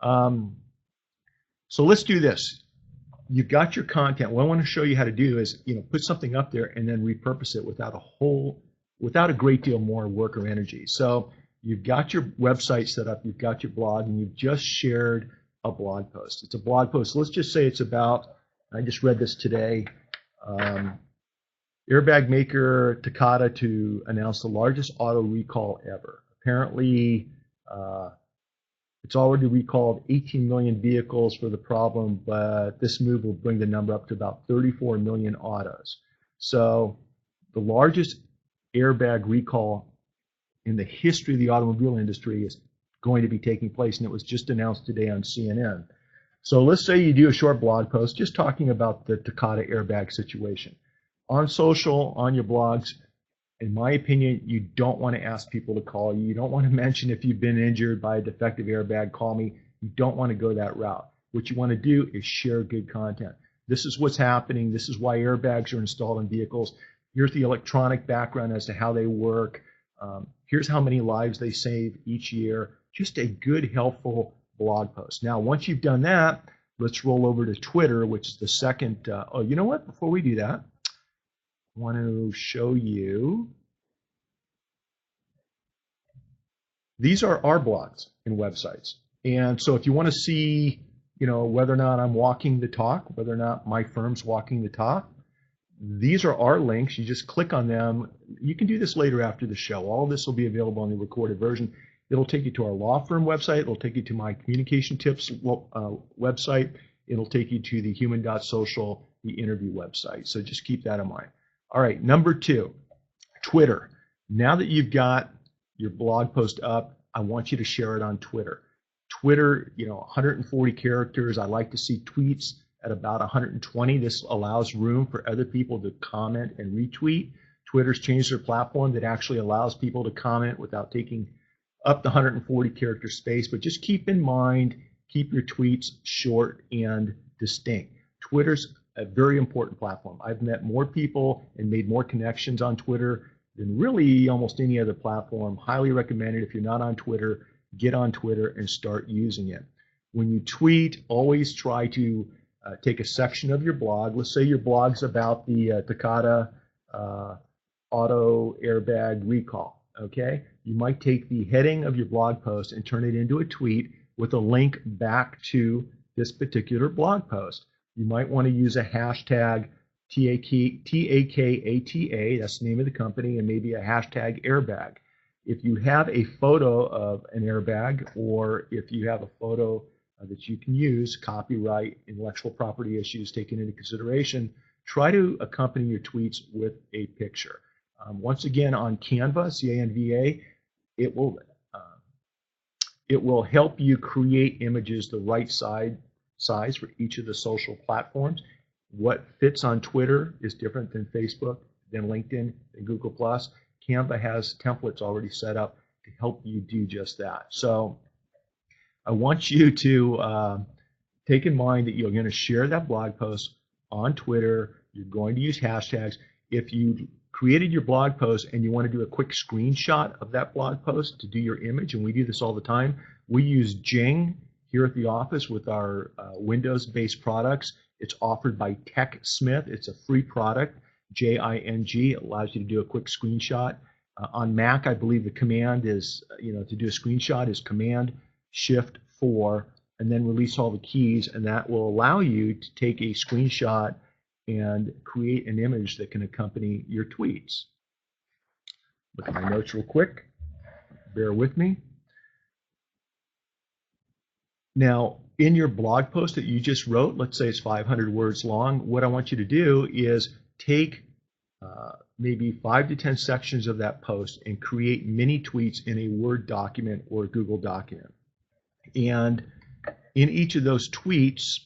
So let's do this. You've got your content. What I want to show you how to do is, put something up there and then repurpose it without a great deal more work or energy. So you've got your website set up, you've got your blog, and you've just shared a blog post. It's a blog post. Let's just say it's about, I just read this today, airbag maker Takata to announce the largest auto recall ever. Apparently, it's already recalled 18 million vehicles for the problem, but this move will bring the number up to about 34 million autos. So the largest airbag recall in the history of the automobile industry is going to be taking place, and it was just announced today on CNN. So let's say you do a short blog post just talking about the Takata airbag situation. On social, on your blogs, in my opinion, you don't want to ask people to call you. You don't want to mention if you've been injured by a defective airbag, call me. You don't want to go that route. What you want to do is share good content. This is what's happening. This is why airbags are installed in vehicles. Here's the electronic background as to how they work. Here's how many lives they save each year. Just a good, helpful blog post. Now, once you've done that, let's roll over to Twitter, which is the second. Oh, you know what? Before we do that, I want to show you. These are our blogs and websites. And so if you want to see, whether or not I'm walking the talk, whether or not my firm's walking the talk, these are our links. You just click on them. You can do this later after the show. All of this will be available on the recorded version. It'll take you to our law firm website. It'll take you to my communication tips website. It'll take you to the human.social, the interview website. So just keep that in mind. All right, number 2, Twitter. Now that you've got your blog post up, I want you to share it on Twitter. Twitter, 140 characters. I like to see tweets at about 120. This allows room for other people to comment and retweet. Twitter's changed their platform that actually allows people to comment without taking up the 140 character space, but just keep in mind, keep your tweets short and distinct. Twitter's a very important platform. I've met more people and made more connections on Twitter than really almost any other platform. Highly recommended. If you're not on Twitter, get on Twitter and start using it. When you tweet, always try to take a section of your blog. Let's say your blog's about the Takata auto airbag recall. Okay, you might take the heading of your blog post and turn it into a tweet with a link back to this particular blog post. You might want to use a hashtag TAKATA, that's the name of the company, and maybe a hashtag airbag. If you have a photo of an airbag, or if you have a photo that you can use, copyright, intellectual property issues taken into consideration, try to accompany your tweets with a picture. Once again, on Canva, C-A-N-V-A, it will help you create images the right size for each of the social platforms. What fits on Twitter is different than Facebook, than LinkedIn, than Google+. Canva has templates already set up to help you do just that. So I want you to take in mind that you're going to share that blog post on Twitter. You're going to use hashtags. If you created your blog post and you want to do a quick screenshot of that blog post to do your image, and we do this all the time, we use Jing here at the office with our Windows-based products. It's offered by TechSmith. It's a free product, J-I-N-G. It allows you to do a quick screenshot. On Mac, I believe the command is, to do a screenshot is Command-Shift-4, and then release all the keys, and that will allow you to take a screenshot and create an image that can accompany your tweets. Look at my notes real quick. Bear with me. Now, in your blog post that you just wrote, let's say it's 500 words long, what I want you to do is take maybe 5 to 10 sections of that post and create mini tweets in a Word document or a Google document. And in each of those tweets,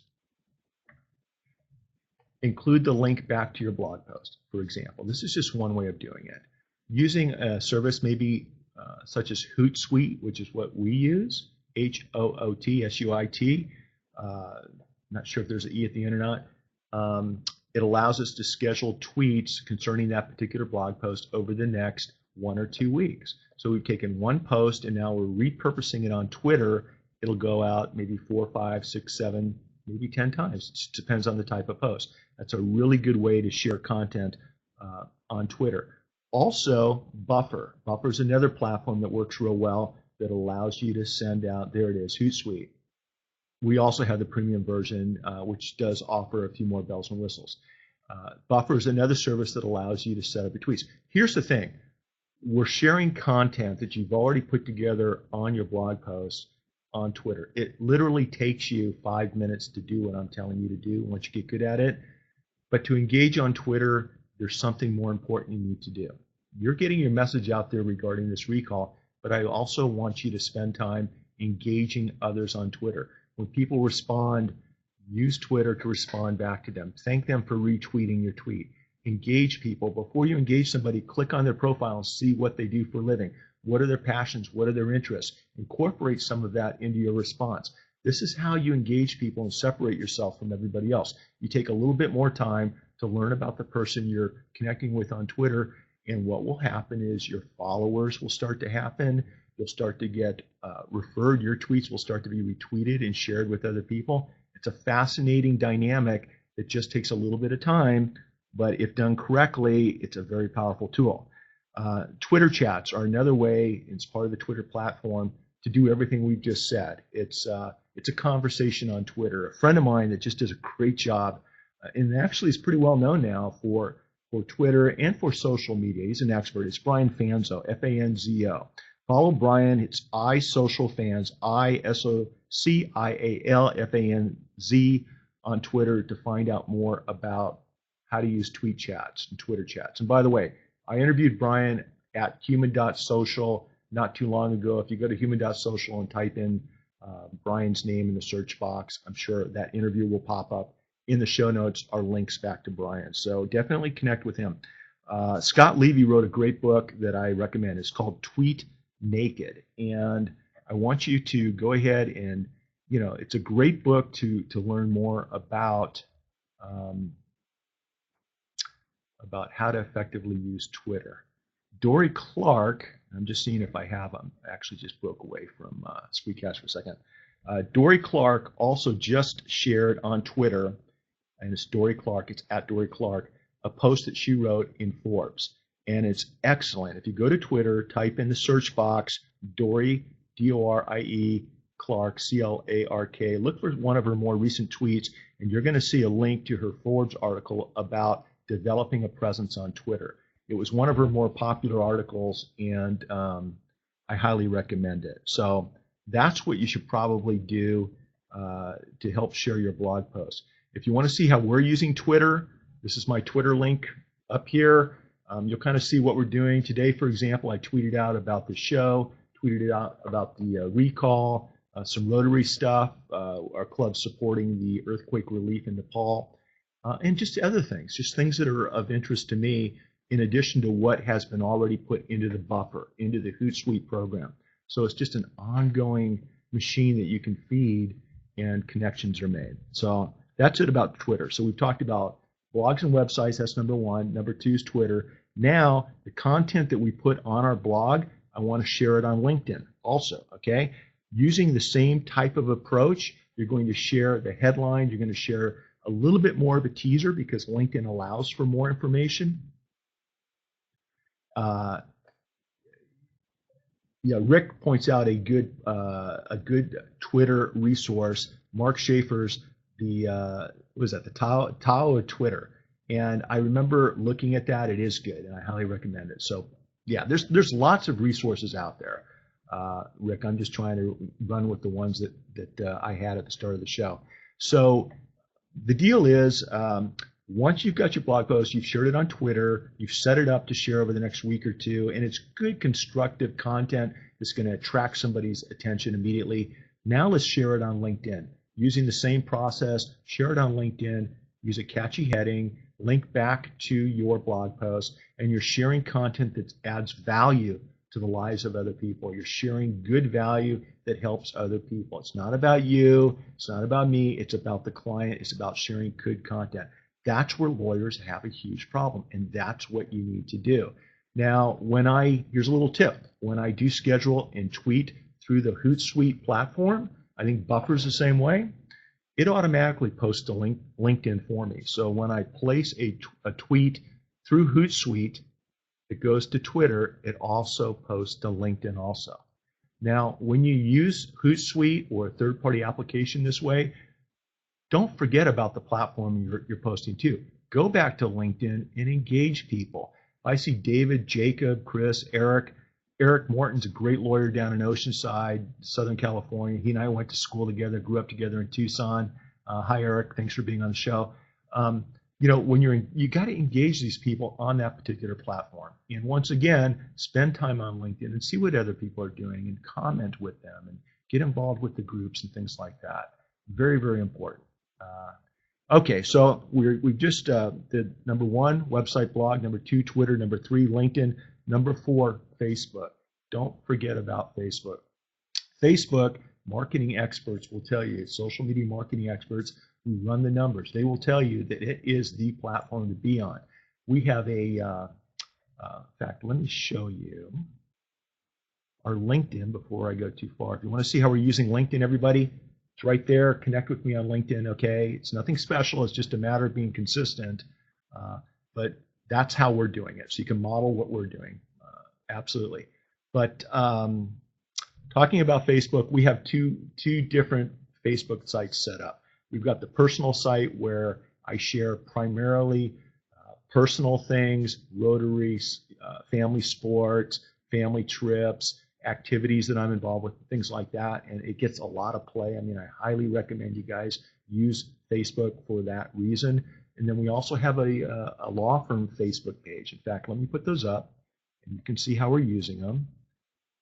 include the link back to your blog post, for example. This is just one way of doing it. Using a service maybe such as Hootsuite, which is what we use, Hootsuite. Not sure if there's an E at the end or not. It allows us to schedule tweets concerning that particular blog post over the next 1 or 2 weeks. So we've taken one post and now we're repurposing it on Twitter. It'll go out maybe 4, 5, 6, 7, maybe 10 times. It just depends on the type of post. That's a really good way to share content on Twitter. Also, Buffer. Buffer is another platform that works real well that allows you to send out, there it is, Hootsuite. We also have the premium version, which does offer a few more bells and whistles. Buffer is another service that allows you to set up your tweets. Here's the thing. We're sharing content that you've already put together on your blog post on Twitter. It literally takes you 5 minutes to do what I'm telling you to do once you get good at it. But to engage on Twitter, there's something more important you need to do. You're getting your message out there regarding this recall, but I also want you to spend time engaging others on Twitter. When people respond, use Twitter to respond back to them. Thank them for retweeting your tweet. Engage people. Before you engage somebody, click on their profile and see what they do for a living. What are their passions? What are their interests? Incorporate some of that into your response. This is how you engage people and separate yourself from everybody else. You take a little bit more time to learn about the person you're connecting with on Twitter, and what will happen is your followers will start to happen. You'll start to get referred. Your tweets will start to be retweeted and shared with other people. It's a fascinating dynamic that just takes a little bit of time, but if done correctly, it's a very powerful tool. Twitter chats are another way, it's part of the Twitter platform, to do everything we've just said. It's a conversation on Twitter. A friend of mine that just does a great job, and actually is pretty well known now for Twitter and for social media. He's an expert. It's Brian Fanzo, F-A-N-Z-O. Follow Brian. It's iSocialFans, I-S-O-C-I-A-L-F-A-N-Z on Twitter to find out more about how to use tweet chats and Twitter chats. And by the way, I interviewed Brian at human.social not too long ago. If you go to human.social and type in Brian's name in the search box, I'm sure that interview will pop up. In the show notes are links back to Brian. So definitely connect with him. Scott Levy wrote a great book that I recommend. It's called Tweet Naked. And I want you to go ahead and, it's a great book to learn more about about how to effectively use Twitter. Dory Clark, I'm just seeing if I have them. I actually just broke away from Screencast for a second. Dory Clark also just shared on Twitter, and it's Dory Clark, it's at Dory Clark, a post that she wrote in Forbes. And it's excellent. If you go to Twitter, type in the search box, Dory, D-O-R-I-E, Clark, C-L-A-R-K. Look for one of her more recent tweets, and you're going to see a link to her Forbes article about developing a presence on Twitter. It was one of her more popular articles, and I highly recommend it. So that's what you should probably do to help share your blog posts. If you want to see how we're using Twitter, this is my Twitter link up here. You'll kind of see what we're doing. Today, for example, I tweeted out about the show, tweeted out about the recall, some Rotary stuff, our club supporting the earthquake relief in Nepal, and just other things, just things that are of interest to me, in addition to what has been already put into the buffer, into the Hootsuite program. So it's just an ongoing machine that you can feed and connections are made. So that's it about Twitter. So we've talked about blogs and websites, that's number one. Number two is Twitter. Now, the content that we put on our blog, I want to share it on LinkedIn also, okay? Using the same type of approach, you're going to share the headline, you're going to share a little bit more of a teaser because LinkedIn allows for more information. Yeah, Rick points out a good Twitter resource. Mark Schaefer's what was that? The Tao of Twitter, and I remember looking at that. It is good, and I highly recommend it. So yeah, there's lots of resources out there. Rick, I'm just trying to run with the ones that I had at the start of the show. So the deal is, once you've got your blog post, you've shared it on Twitter, you've set it up to share over the next week or two, and it's good constructive content that's going to attract somebody's attention immediately. Now let's share it on LinkedIn. Using the same process, share it on LinkedIn, use a catchy heading, link back to your blog post, and you're sharing content that adds value to the lives of other people. You're sharing good value that helps other people. It's not about you, it's not about me, it's about the client, it's about sharing good content. That's where lawyers have a huge problem, and that's what you need to do. Now, here's a little tip. When I do schedule and tweet through the Hootsuite platform, I think Buffer's the same way, it automatically posts a LinkedIn for me. So when I place a tweet through Hootsuite, it goes to Twitter, it also posts to LinkedIn also. Now, when you use Hootsuite or a third-party application this way, don't forget about the platform you're posting to. Go back to LinkedIn and engage people. I see David, Jacob, Chris, Eric. Eric Morton's a great lawyer down in Oceanside, Southern California. He and I went to school together, grew up together in Tucson. Hi, Eric. Thanks for being on the show. When you got to engage these people on that particular platform. And once again, spend time on LinkedIn and see what other people are doing and comment with them and get involved with the groups and things like that. Very, very important. Okay, so we just did number one, website, blog, number two, Twitter, number three, LinkedIn, number four, Facebook. Don't forget about Facebook. Facebook marketing experts will tell you, social media marketing experts who run the numbers, they will tell you that it is the platform to be on. We have in fact, let me show you our LinkedIn before I go too far. If you want to see how we're using LinkedIn, everybody, it's right there. Connect with me on LinkedIn, okay? It's nothing special. It's just a matter of being consistent. But that's how we're doing it. So you can model what we're doing. Absolutely. But talking about Facebook, we have two different Facebook sites set up. We've got the personal site where I share primarily personal things, Rotary, family sports, family trips, activities that I'm involved with, things like that, and it gets a lot of play. I mean, I highly recommend you guys use Facebook for that reason. And then we also have a law firm Facebook page. In fact, let me put those up, and you can see how we're using them.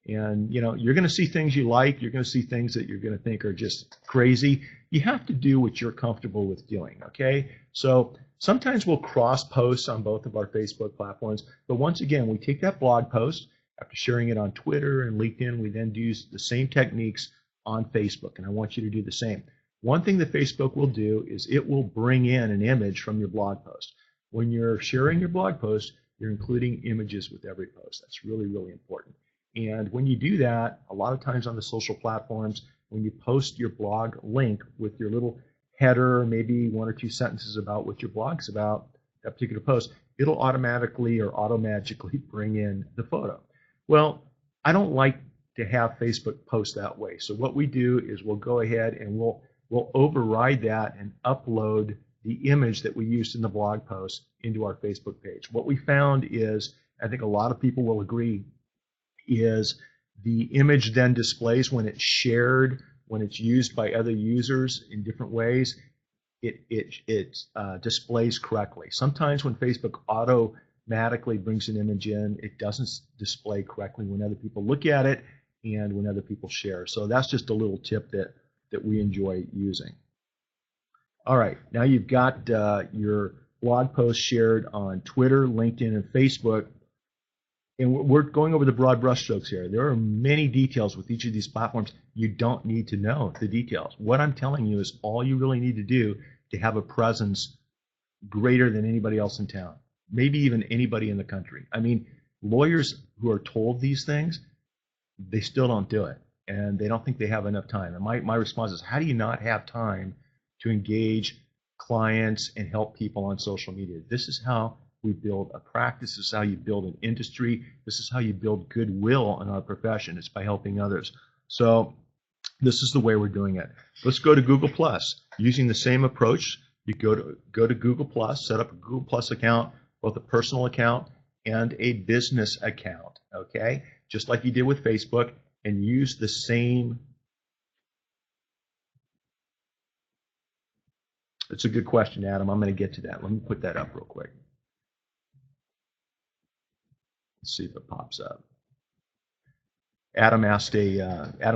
And you're going to see things you like. You're going to see things that you're going to think are just crazy. You have to do what you're comfortable with doing, okay? So sometimes we'll cross posts on both of our Facebook platforms, but once again, we take that blog post. After sharing it on Twitter and LinkedIn, we then use the same techniques on Facebook, and I want you to do the same. One thing that Facebook will do is it will bring in an image from your blog post. When you're sharing your blog post, you're including images with every post. That's really, really important. And when you do that, a lot of times on the social platforms, when you post your blog link with your little header, maybe 1 or 2 sentences about what your blog's about, that particular post, it'll automatically or auto-magically bring in the photo. Well, I don't like to have Facebook post that way. So what we do is we'll go ahead and we'll override that and upload the image that we used in the blog post into our Facebook page. What we found is, I think a lot of people will agree, is the image then displays when it's shared, when it's used by other users in different ways, it displays correctly. Sometimes when Facebook automatically brings an image in, it doesn't display correctly when other people look at it and when other people share. So that's just a little tip that we enjoy using. All right, now you've got your blog post shared on Twitter, LinkedIn, and Facebook. And we're going over the broad brushstrokes here. There are many details with each of these platforms. You don't need to know the details. What I'm telling you is all you really need to do to have a presence greater than anybody else in town, maybe even anybody in the country. I mean, lawyers who are told these things, they still don't do it, and they don't think they have enough time. And my response is, how do you not have time to engage clients and help people on social media? This is how we build a practice. This is how you build an industry. This is how you build goodwill in our profession. It's by helping others. So this is the way we're doing it. Let's go to Google+. Using the same approach, you go to Google+, set up a Google+ account, both a personal account and a business account, okay? Just like you did with Facebook, and use the same. It's a good question, Adam. I'm going to get to that. Let me put that up real quick. Let's see if it pops up. Adam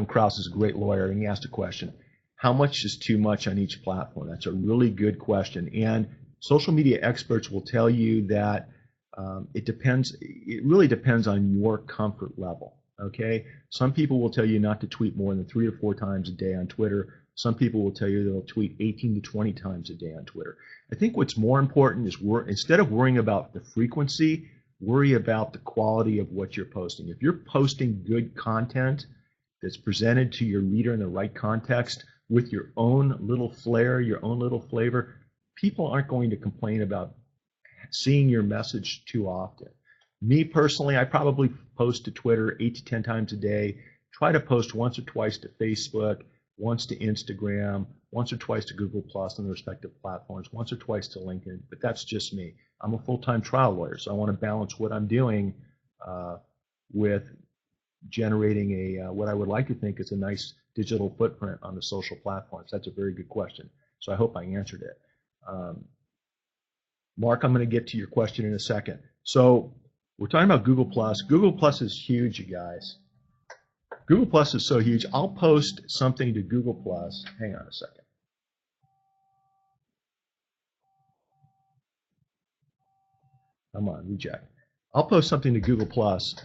Krause is a great lawyer, and he asked a question. How much is too much on each platform? That's a really good question. And social media experts will tell you that it depends. It really depends on your comfort level. Okay. Some people will tell you not to tweet more than 3 or 4 times a day on Twitter. Some people will tell you they'll tweet 18 to 20 times a day on Twitter. I think what's more important is instead of worrying about the frequency, worry about the quality of what you're posting. If you're posting good content that's presented to your reader in the right context with your own little flair, your own little flavor, people aren't going to complain about seeing your message too often. Me personally, I probably post to Twitter 8 to 10 times a day, try to post once or twice to Facebook, once to Instagram, once or twice to Google+ on the respective platforms, once or twice to LinkedIn, but that's just me. I'm a full-time trial lawyer, so I want to balance what I'm doing with generating what I would like to think is a nice digital footprint on the social platforms. That's a very good question, so I hope I answered it. Mark, I'm going to get to your question in a second. So we're talking about Google+. Google+ is huge, you guys. Google+ is so huge. I'll post something to Google+. Hang on a second. Come on, reject. I'll post something to Google+,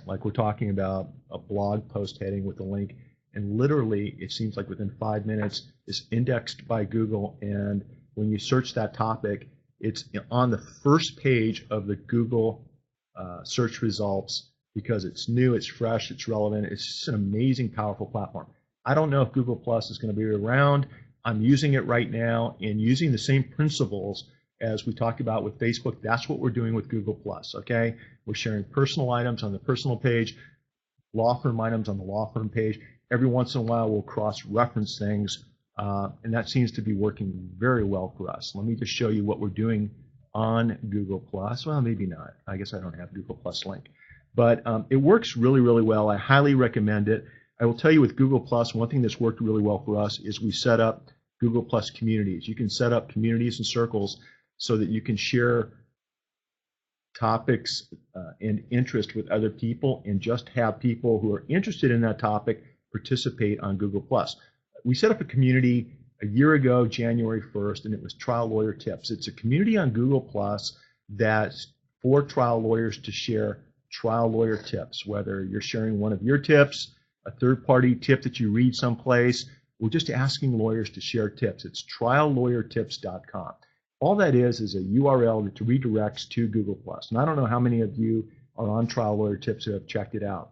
like we're talking about a blog post heading with a link, and literally it seems like within 5 minutes it's indexed by Google, and when you search that topic, it's on the first page of the Google search results because it's new, it's fresh, it's relevant. It's just an amazing, powerful platform. I don't know if Google+ is going to be around. I'm using it right now and using the same principles as we talked about with Facebook. That's what we're doing with Google+, okay? We're sharing personal items on the personal page, law firm items on the law firm page. Every once in a while, we'll cross-reference things, and that seems to be working very well for us. Let me just show you what we're doing on Google+. Well, maybe not. I guess I don't have Google+ link. But it works really, really well. I highly recommend it. I will tell you with Google+, one thing that's worked really well for us is we set up Google+ communities. You can set up communities and circles so that you can share topics and interest with other people and just have people who are interested in that topic participate on Google+. We set up a community a year ago, January 1st, and it was Trial Lawyer Tips. It's a community on Google+ that's for trial lawyers to share trial lawyer tips, whether you're sharing one of your tips, a third-party tip that you read someplace, we're just asking lawyers to share tips. It's triallawyertips.com. All that is a URL that redirects to Google+. And I don't know how many of you are on Trial Lawyer Tips who have checked it out.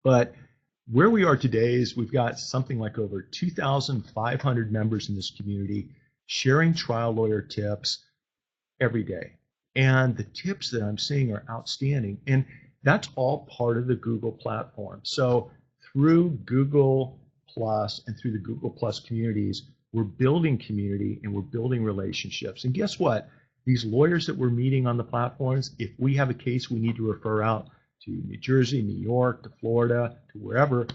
But where we are today is we've got something like over 2,500 members in this community sharing trial lawyer tips every day. And the tips that I'm seeing are outstanding. And that's all part of the Google platform. So through Google Plus and through the Google Plus communities, we're building community and we're building relationships. And guess what? These lawyers that we're meeting on the platforms, if we have a case we need to refer out to New Jersey, New York, to Florida, to wherever,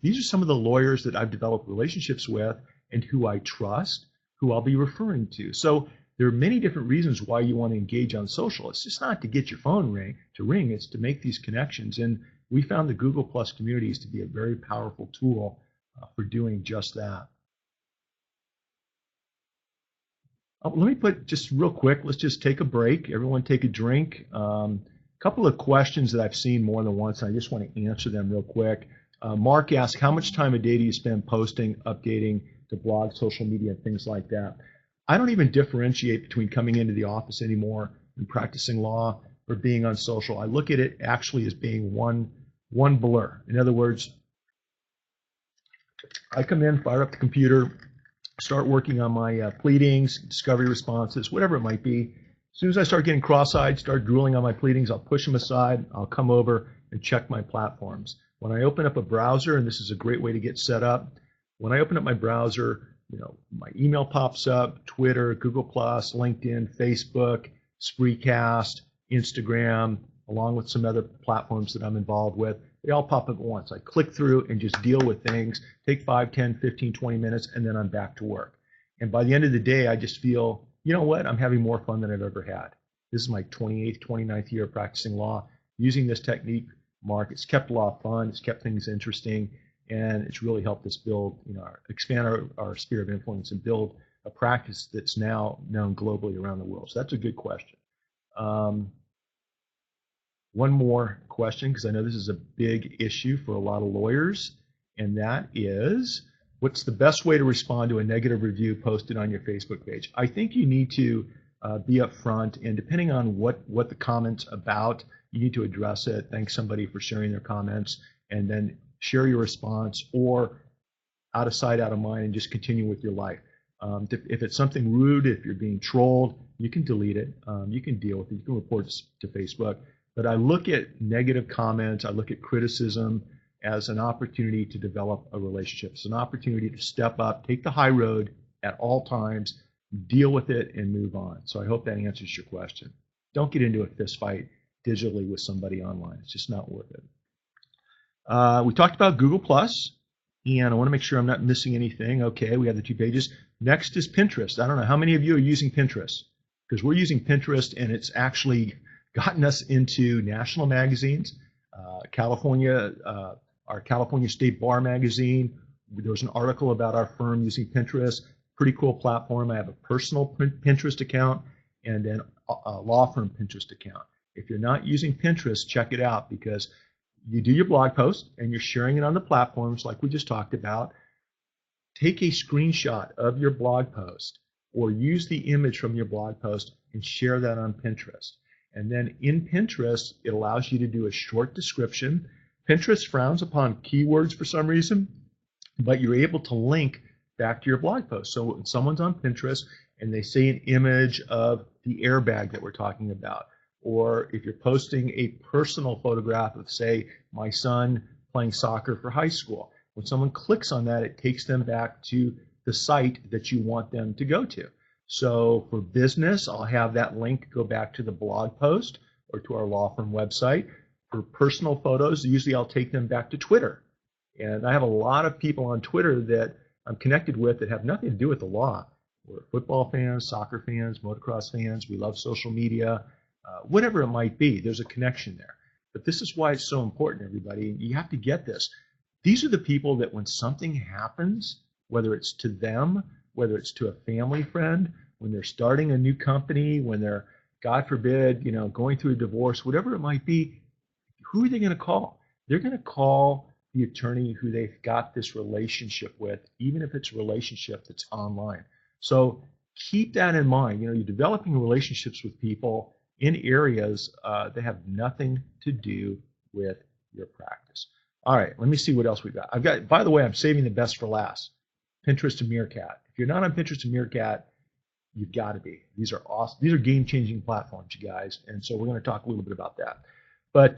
these are some of the lawyers that I've developed relationships with and who I trust, who I'll be referring to. So there are many different reasons why you want to engage on social. It's just not to get your phone ring, it's to make these connections. And we found the Google Plus communities to be a very powerful tool for doing just that. Let me put just real quick, let's just take a break. Everyone take a drink. Couple of questions that I've seen more than once, and I just want to answer them real quick. Mark asked, how much time a day do you spend posting, updating the blog, social media, and things like that? I don't even differentiate between coming into the office anymore and practicing law or being on social. I look at it actually as being one blur. In other words, I come in, fire up the computer, start working on my pleadings, discovery responses, whatever it might be. As soon as I start getting cross-eyed, start drooling on my pleadings, I'll push them aside, I'll come over and check my platforms. When I open up a browser, and this is a great way to get set up, when I open up my browser, my email pops up, Twitter, Google+, LinkedIn, Facebook, Spreecast, Instagram, along with some other platforms that I'm involved with. They all pop up at once. I click through and just deal with things, take 5, 10, 15, 20 minutes, and then I'm back to work. And by the end of the day, I just feel, you know what, I'm having more fun than I've ever had. This is my 28th, 29th year of practicing law. Using this technique, Mark, it's kept law fun, it's kept things interesting, and it's really helped us build, expand our sphere of influence and build a practice that's now known globally around the world. So that's a good question. One more question, because I know this is a big issue for a lot of lawyers, and that is, what's the best way to respond to a negative review posted on your Facebook page? I think you need to be upfront, and depending on what the comment's about, you need to address it, thank somebody for sharing their comments, and then share your response, or out of sight, out of mind, and just continue with your life. If it's something rude, if you're being trolled, you can delete it. You can deal with it. You can report to Facebook. But I look at negative comments, I look at criticism as an opportunity to develop a relationship. It's an opportunity to step up, take the high road at all times, deal with it, and move on. So I hope that answers your question. Don't get into a fist fight digitally with somebody online. It's just not worth it. We talked about Google+, and I want to make sure I'm not missing anything. Okay, we have the 2 pages. Next is Pinterest. I don't know how many of you are using Pinterest, because we're using Pinterest, and it's actually gotten us into national magazines. California, our California State Bar magazine, there was an article about our firm using Pinterest. Pretty cool platform. I have a personal Pinterest account and then a law firm Pinterest account. If you're not using Pinterest, check it out, because you do your blog post and you're sharing it on the platforms like we just talked about. Take a screenshot of your blog post or use the image from your blog post and share that on Pinterest. And then in Pinterest, it allows you to do a short description. Pinterest frowns upon keywords for some reason, but you're able to link back to your blog post. So when someone's on Pinterest and they see an image of the airbag that we're talking about, or if you're posting a personal photograph of, say, my son playing soccer for high school, when someone clicks on that, it takes them back to the site that you want them to go to. So for business, I'll have that link go back to the blog post or to our law firm website. For personal photos, usually I'll take them back to Twitter. And I have a lot of people on Twitter that I'm connected with that have nothing to do with the law. We're football fans, soccer fans, motocross fans. We love social media, whatever it might be. There's a connection there. But this is why it's so important, everybody. You have to get this. These are the people that when something happens, whether it's to them, whether it's to a family friend, when they're starting a new company, when they're, God forbid, going through a divorce, whatever it might be, who are they going to call? They're going to call the attorney who they've got this relationship with, even if it's a relationship that's online. So keep that in mind. You're developing relationships with people in areas that have nothing to do with your practice. All right, let me see what else we've got. By the way, I'm saving the best for last. Pinterest and Meerkat. If you're not on Pinterest and Meerkat, you've got to be. These are awesome. These are game-changing platforms, you guys. And so we're going to talk a little bit about that. But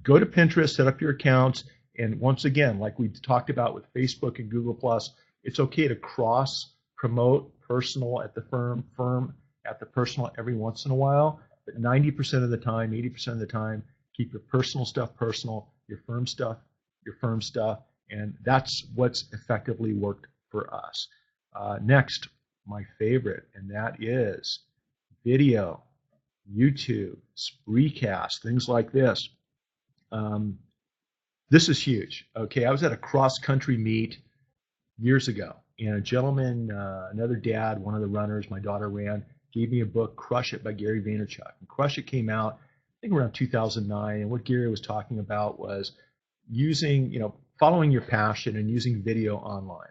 go to Pinterest, set up your accounts, and once again, like we talked about with Facebook and Google+, it's okay to cross-promote personal at the firm at the personal every once in a while. But 90% of the time, 80% of the time, keep your personal stuff personal, your firm stuff, and that's what's effectively worked for us. Next, my favorite, and that is video, YouTube, Spreecast, things like this. This is huge. Okay, I was at a cross-country meet years ago, and a gentleman, another dad, one of the runners my daughter ran, gave me a book, Crush It by Gary Vaynerchuk. And Crush It came out, I think, around 2009, and what Gary was talking about was using, following your passion and using video online.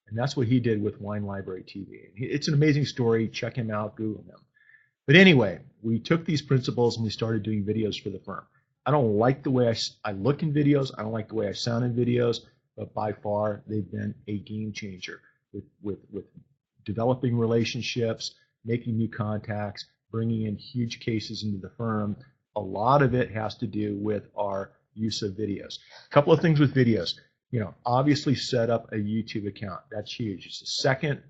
And that's what he did with Wine Library TV. It's an amazing story. Check him out, Google him. But anyway, we took these principles and we started doing videos for the firm. I don't like the way I look in videos. I don't like the way I sound in videos, but by far they've been a game changer with developing relationships, making new contacts, bringing in huge cases into the firm. A lot of it has to do with our use of videos. A couple of things with videos. Obviously set up a YouTube account. That's huge. It's the second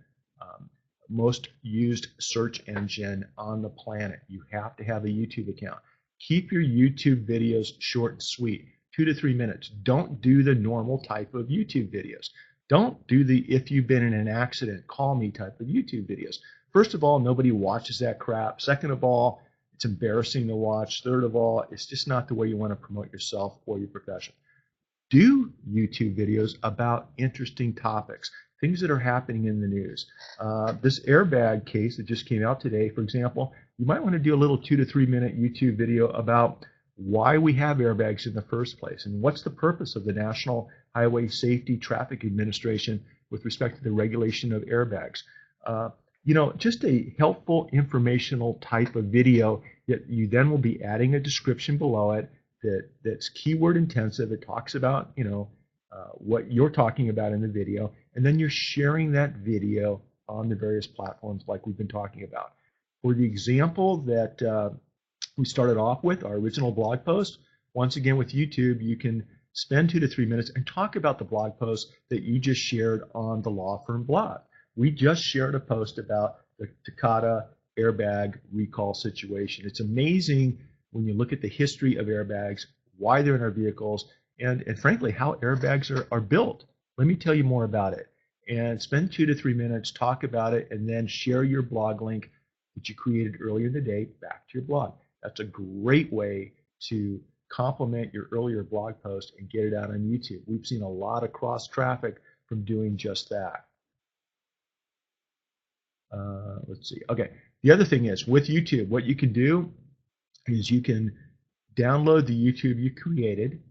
most used search engine on the planet. You have to have a YouTube account. Keep your YouTube videos short and sweet, 2 to 3 minutes. Don't do the normal type of YouTube videos. Don't do the if you've been in an accident, call me type of YouTube videos. First of all, nobody watches that crap. Second of all, it's embarrassing to watch. Third of all, it's just not the way you want to promote yourself or your profession. Do YouTube videos about interesting topics, things that are happening in the news. This airbag case that just came out today, for example, you might want to do a little 2 to 3 minute YouTube video about why we have airbags in the first place and what's the purpose of the National Highway Safety Traffic Administration with respect to the regulation of airbags. Just a helpful informational type of video that you then will be adding a description below it that's keyword intensive. It talks about what you're talking about in the video, and then you're sharing that video on the various platforms like we've been talking about. For the example that we started off with, our original blog post, once again with YouTube, you can spend 2 to 3 minutes and talk about the blog post that you just shared on the law firm blog. We just shared a post about the Takata airbag recall situation. It's amazing when you look at the history of airbags, why they're in our vehicles, and frankly, how airbags are built. Let me tell you more about it. And spend 2 to 3 minutes, talk about it, and then share your blog link that you created earlier in the day back to your blog. That's a great way to complement your earlier blog post and get it out on YouTube. We've seen a lot of cross traffic from doing just that. Let's see. Okay. The other thing is with YouTube, what you can do is you can download the YouTube you created.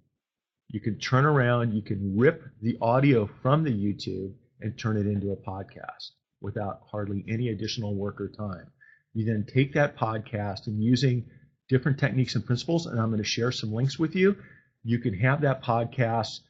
You can turn around, you can rip the audio from the YouTube and turn it into a podcast without hardly any additional work or time. You then take that podcast and using different techniques and principles, and I'm going to share some links with you, you can have that podcast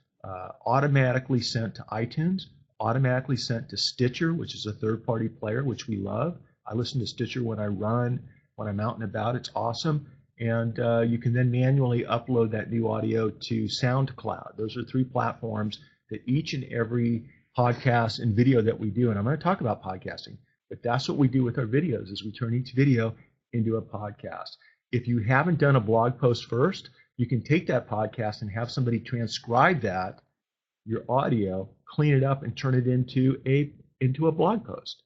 automatically sent to iTunes, automatically sent to Stitcher, which is a third-party player, which we love. I listen to Stitcher when I run, when I'm out and about. It's awesome. And you can then manually upload that new audio to SoundCloud. Those are 3 platforms that each and every podcast and video that we do, and I'm going to talk about podcasting, but that's what we do with our videos, is we turn each video into a podcast. If you haven't done a blog post first, you can take that podcast and have somebody transcribe that, your audio, clean it up, and turn it into a blog post.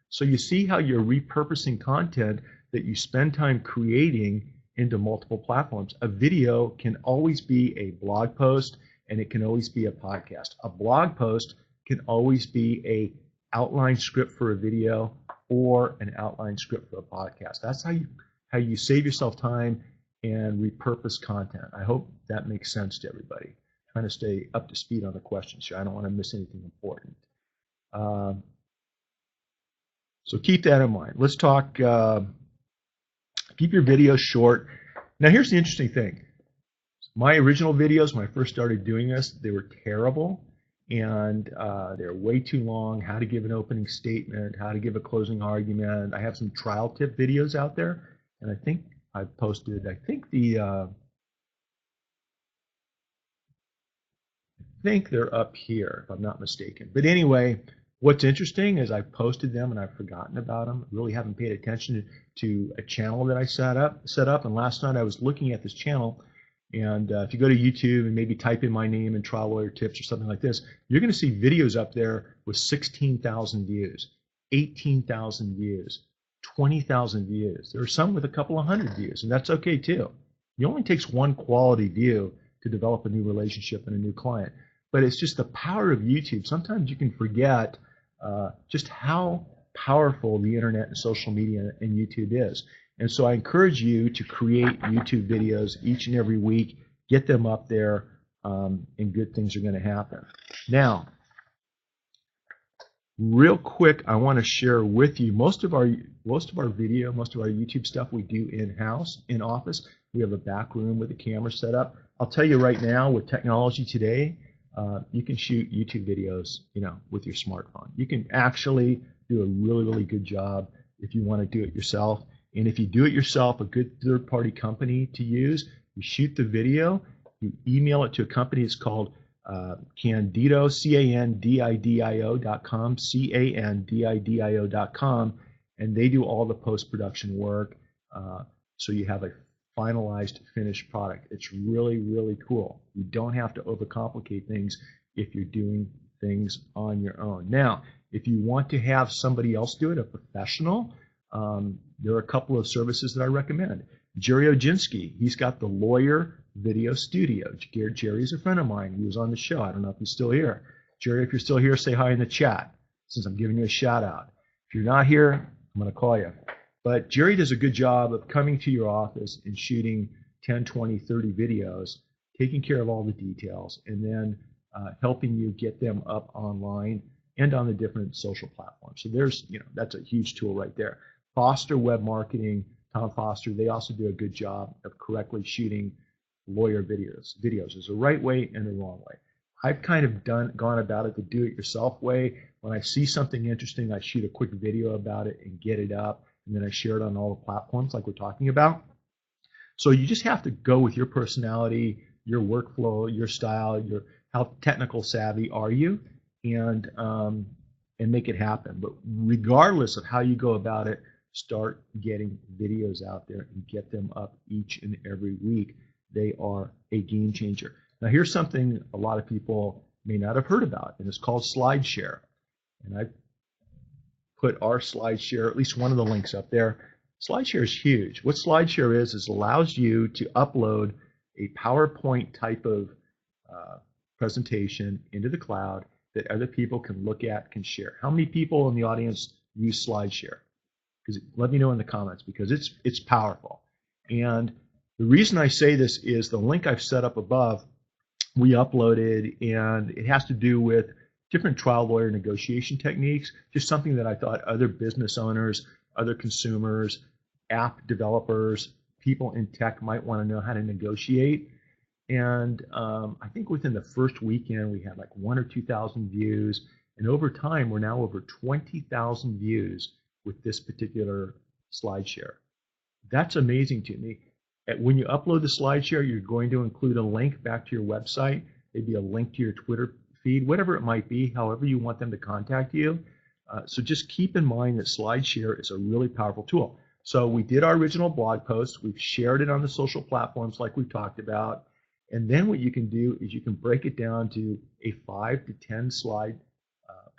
So you see how you're repurposing content that you spend time creating into multiple platforms. A video can always be a blog post, and it can always be a podcast. A blog post can always be a outline script for a video or an outline script for a podcast. That's how you save yourself time and repurpose content. I hope that makes sense to everybody. trying to stay up to speed on the questions here. I don't want to miss anything important. So keep that in mind. Let's talk, keep your videos short. Now here's the interesting thing. My original videos, when I first started doing this, they were terrible, and they're way too long. How to give an opening statement, how to give a closing argument. I have some trial tip videos out there, and I think I've posted, I think they're up here, if I'm not mistaken. But anyway, what's interesting is I've posted them and I've forgotten about them. I really haven't paid attention to a channel that I set up. And last night I was looking at this channel, and if you go to YouTube and maybe type in my name and Trial Lawyer Tips or something like this, you're going to see videos up there with 16,000 views, 18,000 views, 20,000 views. There are some with a couple of hundred views, and that's okay too. It only takes one quality view to develop a new relationship and a new client. But it's just the power of YouTube. Sometimes you can forget just how powerful the internet and social media and YouTube is. And so I encourage you to create YouTube videos each and every week, get them up there, and good things are going to happen. Now, real quick, I want to share with you most of our video, most of our YouTube stuff we do in-house, in office. We have a back room with a camera set up. I'll tell you right now, with technology today, you can shoot YouTube videos, with your smartphone. You can actually do a really, really good job if you want to do it yourself. And if you do it yourself, a good third-party company to use, you shoot the video, you email it to a company. It's called Candidio, Candidio.com, Candidio.com, and they do all the post-production work, so you have a finalized finished product. It's really, really cool. You don't have to overcomplicate things if you're doing things on your own. Now, if you want to have somebody else do it, a professional, there are a couple of services that I recommend. Jerry Oginski, he's got the Lawyer Video Studio. Jerry's a friend of mine. He was on the show. I don't know if he's still here. Jerry, if you're still here, say hi in the chat, since I'm giving you a shout out. If you're not here, I'm going to call you. But Jerry does a good job of coming to your office and shooting 10, 20, 30 videos, taking care of all the details, and then helping you get them up online and on the different social platforms. So there's, that's a huge tool right there. Foster Web Marketing, Tom Foster, they also do a good job of correctly shooting lawyer videos. There's a right way and a wrong way. I've kind of gone about it the do-it-yourself way. When I see something interesting, I shoot a quick video about it and get it up, and then I share it on all the platforms like we're talking about. So you just have to go with your personality, your workflow, your style, how technical savvy are you, and make it happen. But regardless of how you go about it, start getting videos out there and get them up each and every week. They are a game changer. Now here's something a lot of people may not have heard about, and it's called SlideShare. And I put our SlideShare, at least one of the links up there. SlideShare is huge. What SlideShare is it allows you to upload a PowerPoint type of presentation into the cloud that other people can look at, can share. How many people in the audience use SlideShare? Let me know in the comments, because it's powerful. And the reason I say this is the link I've set up above, we uploaded, and it has to do with different trial lawyer negotiation techniques, just something that I thought other business owners, other consumers, app developers, people in tech might want to know how to negotiate. And I think within the first weekend, we had like 1,000 or 2,000 views. And over time, we're now over 20,000 views with this particular SlideShare. That's amazing to me. When you upload the SlideShare, you're going to include a link back to your website, maybe a link to your Twitter feed, whatever it might be, however you want them to contact you. So just keep in mind that SlideShare is a really powerful tool. So we did our original blog post. We've shared it on the social platforms like we've talked about. And then what you can do is you can break it down to a 5 to 10 slide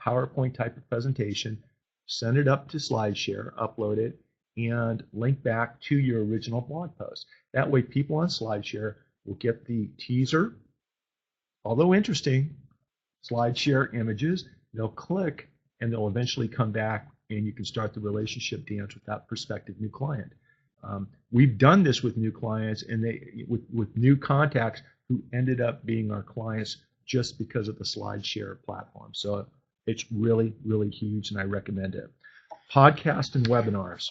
PowerPoint type of presentation, send it up to SlideShare, upload it, and link back to your original blog post. That way people on SlideShare will get the teaser, although interesting, SlideShare images. They'll click and they'll eventually come back, and you can start the relationship dance with that prospective new client. We've done this with new clients, and with new contacts. who ended up being our clients just because of the SlideShare platform. So it's really, really huge, and I recommend it. Podcast and webinars.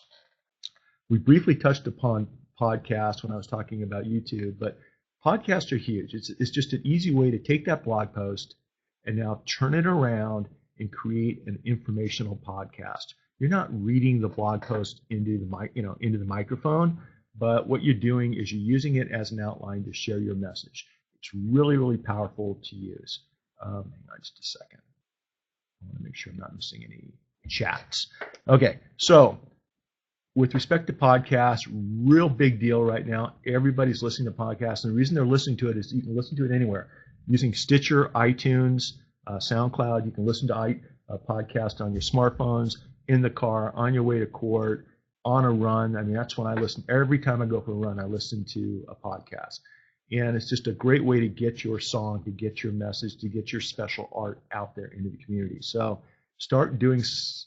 We briefly touched upon podcasts when I was talking about YouTube, but podcasts are huge. It's just an easy way to take that blog post and now turn it around and create an informational podcast. You're not reading the blog post into the microphone, but what you're doing is you're using it as an outline to share your message. It's really, really powerful to use. Hang on just a second. I want to make sure I'm not missing any chats. Okay, so with respect to podcasts, real big deal right now. Everybody's listening to podcasts, and the reason they're listening to it is you can listen to it anywhere. Using Stitcher, iTunes, SoundCloud, you can listen to a podcast on your smartphones, in the car, on your way to court, on a run. I mean, that's when I listen. Every time I go for a run, I listen to a podcast. And it's just a great way to get your song, to get your message, to get your special art out there into the community. So start doing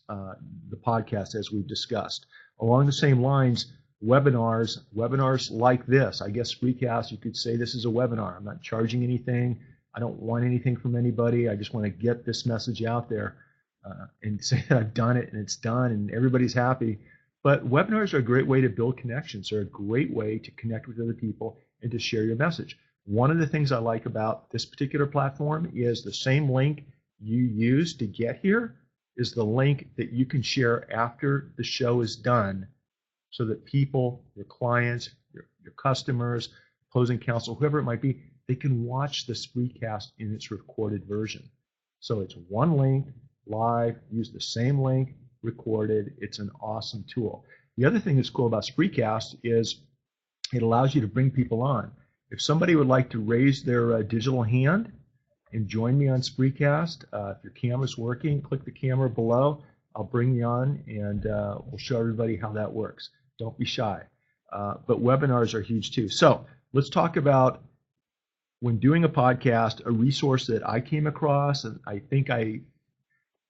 the podcast as we've discussed. Along the same lines, webinars like this. I guess Spreecast, you could say this is a webinar. I'm not charging anything. I don't want anything from anybody. I just want to get this message out there and say that I've done it and it's done and everybody's happy. But webinars are a great way to build connections. They're a great way to connect with other people and to share your message. One of the things I like about this particular platform is the same link you use to get here is the link that you can share after the show is done so that people, your clients, your customers, opposing counsel, whoever it might be, they can watch the Spreecast in its recorded version. So it's one link, live, use the same link, recorded. It's an awesome tool. The other thing that's cool about Spreecast is it allows you to bring people on. If somebody would like to raise their digital hand and join me on Spreecast, if your camera's working, click the camera below. I'll bring you on and we'll show everybody how that works. Don't be shy. But webinars are huge too. So let's talk about, when doing a podcast, a resource that I came across, and I think I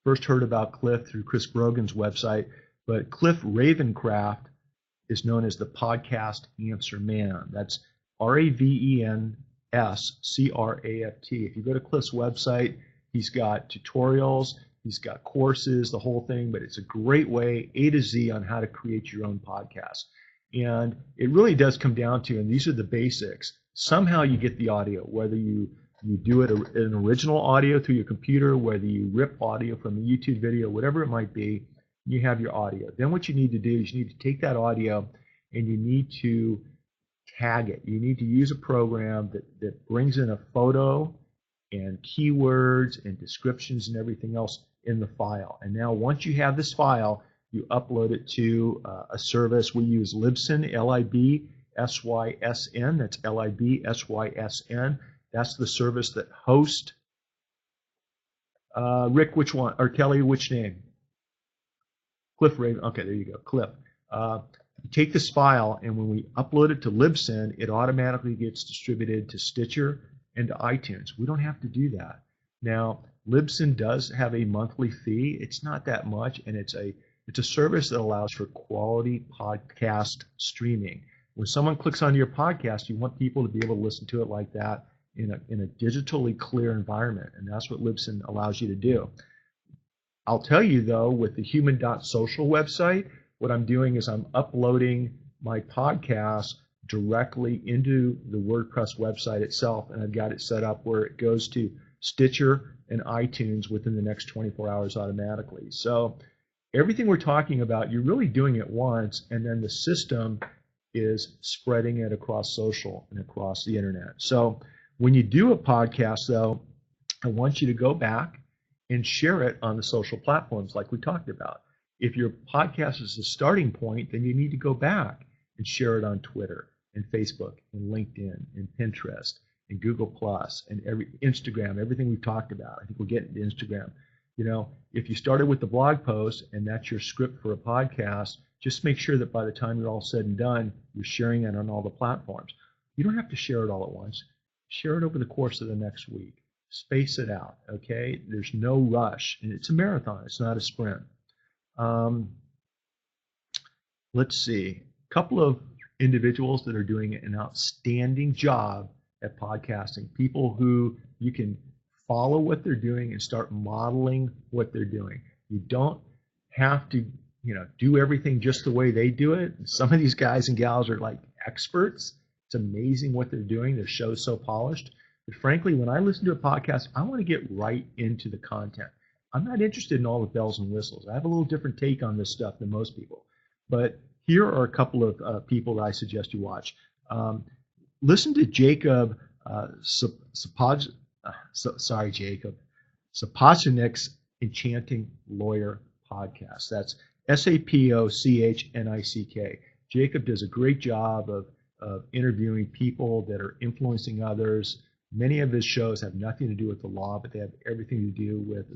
first heard about Cliff through Chris Brogan's website, but Cliff Ravencraft is known as the Podcast Answer Man. That's RAVENSCRAFT. If you go to Cliff's website, he's got tutorials, he's got courses, the whole thing, but it's a great way, A to Z, on how to create your own podcast. And it really does come down to, and these are the basics, somehow you get the audio, whether you do it an original audio through your computer, whether you rip audio from a YouTube video, whatever it might be, you have your audio. Then what you need to do is you need to take that audio and you need to tag it. You need to use a program that brings in a photo and keywords and descriptions and everything else in the file. And now once you have this file, you upload it to a service. We use Libsyn, L-I-B-S-Y-S-N. That's L-I-B-S-Y-S-N. That's the service that hosts. Rick, which one? Or Kelly, which name? Cliff Raven. Okay, there you go. Cliff. You take this file, and when we upload it to Libsyn, it automatically gets distributed to Stitcher and to iTunes. We don't have to do that. Now, Libsyn does have a monthly fee. It's not that much, and it's a service that allows for quality podcast streaming. When someone clicks on your podcast, you want people to be able to listen to it like that in a digitally clear environment, and that's what Libsyn allows you to do. I'll tell you, though, with the human.social website, what I'm doing is I'm uploading my podcast directly into the WordPress website itself, and I've got it set up where it goes to Stitcher and iTunes within the next 24 hours automatically. So everything we're talking about, you're really doing it once, and then the system is spreading it across social and across the internet. So when you do a podcast, though, I want you to go back and share it on the social platforms like we talked about. If your podcast is the starting point, then you need to go back and share it on Twitter and Facebook and LinkedIn and Pinterest and Google Plus and Instagram, everything we've talked about. I think we'll get into Instagram. You know, if you started with the blog post and that's your script for a podcast, just make sure that by the time you're all said and done, you're sharing it on all the platforms. You don't have to share it all at once. Share it over the course of the next week. Space it out, okay? There's no rush. And it's a marathon. It's not a sprint. Let's see. A couple of individuals that are doing an outstanding job at podcasting. People who you can follow what they're doing and start modeling what they're doing. You don't have to, do everything just the way they do it. Some of these guys and gals are like experts. It's amazing what they're doing. Their show's so polished. But frankly, when I listen to a podcast, I want to get right into the content. I'm not interested in all the bells and whistles. I have a little different take on this stuff than most people. But here are a couple of people that I suggest you watch. Listen to Jacob Sapochnik's Enchanting Lawyer podcast. That's Sapochnik. Jacob does a great job of interviewing people that are influencing others. Many of his shows have nothing to do with the law, but they have everything to do with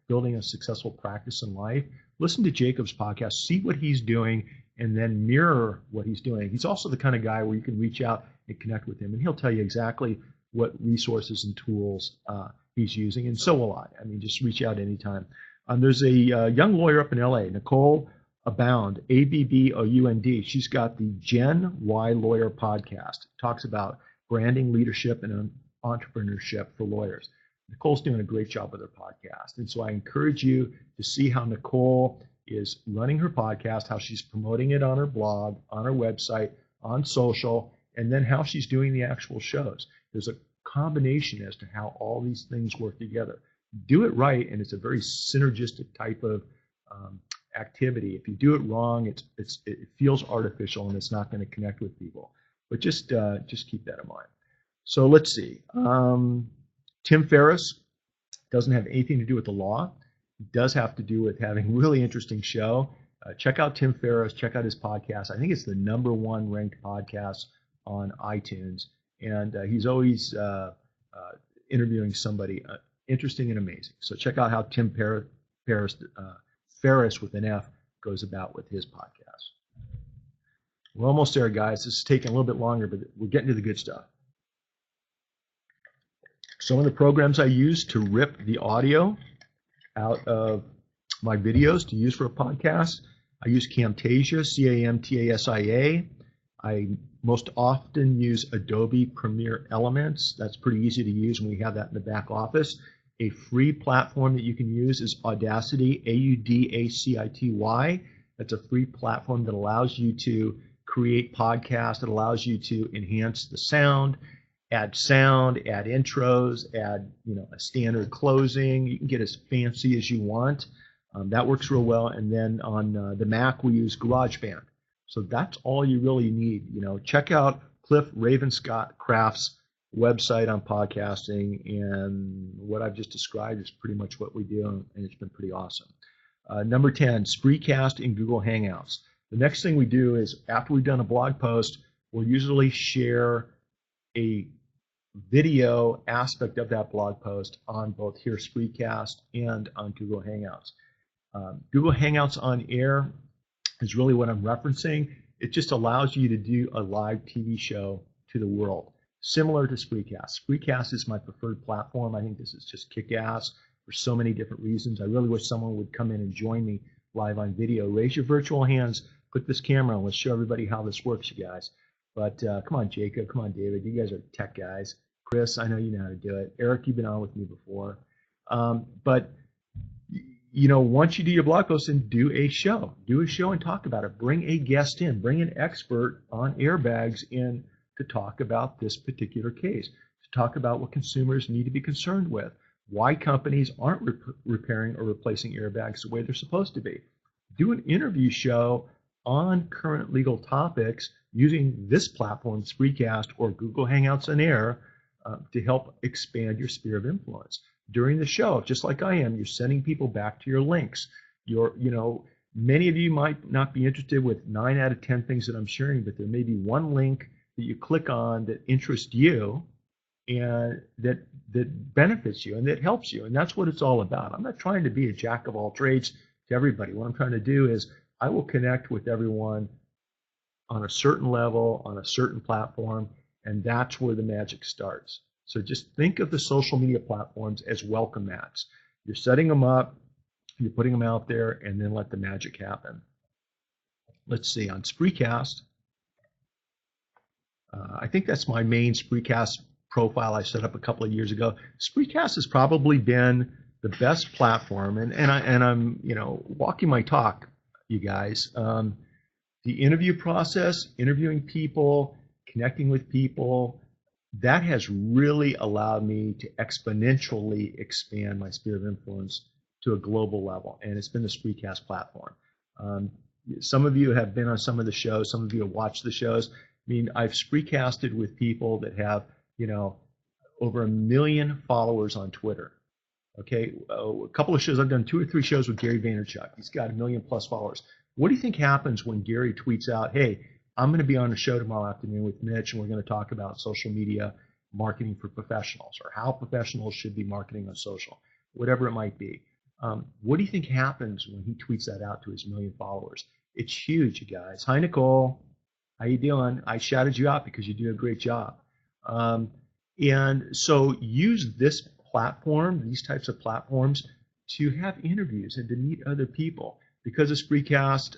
building a successful practice in life. Listen to Jacob's podcast, see what he's doing, and then mirror what he's doing. He's also the kind of guy where you can reach out and connect with him, and he'll tell you exactly what resources and tools he's using, and so will I. I mean, just reach out anytime. There's a young lawyer up in LA, Nicole Abound, Abbound. She's got the Gen Y Lawyer podcast. It talks about branding, leadership, and entrepreneurship for lawyers. Nicole's doing a great job with her podcast. And so I encourage you to see how Nicole is running her podcast, how she's promoting it on her blog, on her website, on social, and then how she's doing the actual shows. There's a combination as to how all these things work together. Do it right, and it's a very synergistic type of activity. If you do it wrong, it feels artificial, and it's not going to connect with people. But just keep that in mind. So let's see. Tim Ferriss doesn't have anything to do with the law. It does have to do with having a really interesting show. Check out Tim Ferriss. Check out his podcast. I think it's the #1 ranked podcast on iTunes. And he's always interviewing somebody interesting and amazing. So check out how Tim Ferriss with an F goes about with his podcast. We're almost there, guys. This is taking a little bit longer, but we're getting to the good stuff. Some of the programs I use to rip the audio out of my videos to use for a podcast, I use Camtasia, Camtasia. I most often use Adobe Premiere Elements. That's pretty easy to use when we have that in the back office. A free platform that you can use is Audacity, Audacity. That's a free platform that allows you to create podcasts. It allows you to enhance the sound, add intros, add a standard closing. You can get as fancy as you want. That works real well. And then on the Mac, we use GarageBand. So that's all you really need. Check out Cliff Ravenscraft's website on podcasting, and what I've just described is pretty much what we do, and it's been pretty awesome. Number 10, Spreecast in Google Hangouts. The next thing we do is, after we've done a blog post, we'll usually share a video aspect of that blog post on both here Spreecast and on Google Hangouts. Google Hangouts on Air is really what I'm referencing. It just allows you to do a live TV show to the world, similar to Spreecast. Spreecast is my preferred platform. I think this is just kick-ass for so many different reasons. I really wish someone would come in and join me live on video. Raise your virtual hands, put this camera on. Let's show everybody how this works, you guys. But come on, Jacob. Come on, David. You guys are tech guys. Chris, I know you know how to do it. Eric, you've been on with me before. But once you do your blog post, then do a show. Do a show and talk about it. Bring a guest in. Bring an expert on airbags in to talk about this particular case, to talk about what consumers need to be concerned with, why companies aren't repairing or replacing airbags the way they're supposed to be. Do an interview show on current legal topics using this platform, Spreecast or Google Hangouts on Air, to help expand your sphere of influence. During the show, just like I am, you're sending people back to your links. Many of you might not be interested with 9 out of 10 things that I'm sharing, but there may be one link that you click on that interests you and that benefits you and that helps you. And that's what it's all about. I'm not trying to be a jack of all trades to everybody. What I'm trying to do is I will connect with everyone on a certain level, on a certain platform, and that's where the magic starts. So just think of the social media platforms as welcome mats. You're setting them up, you're putting them out there, and then let the magic happen. Let's see, on Spreecast, I think that's my main Spreecast profile I set up a couple of years ago. Spreecast has probably been the best platform, and I'm walking my talk, you guys. The interview process, interviewing people, connecting with people, that has really allowed me to exponentially expand my sphere of influence to a global level, and it's been the Spreecast platform. Some of you have been on some of the shows. Some of you have watched the shows. I mean, I've Spreecasted with people that have, over 1 million followers on Twitter. Okay, a couple of shows, I've done 2 or 3 shows with Gary Vaynerchuk. He's got 1 million plus followers. What do you think happens when Gary tweets out, hey, I'm going to be on a show tomorrow afternoon with Mitch, and we're going to talk about social media marketing for professionals, or how professionals should be marketing on social, whatever it might be. What do you think happens when he tweets that out to his 1 million followers? It's huge, you guys. Hi, Nicole. How you doing? I shouted you out because you do a great job. And so use this platform, these types of platforms, to have interviews and to meet other people. Because of Spreecast,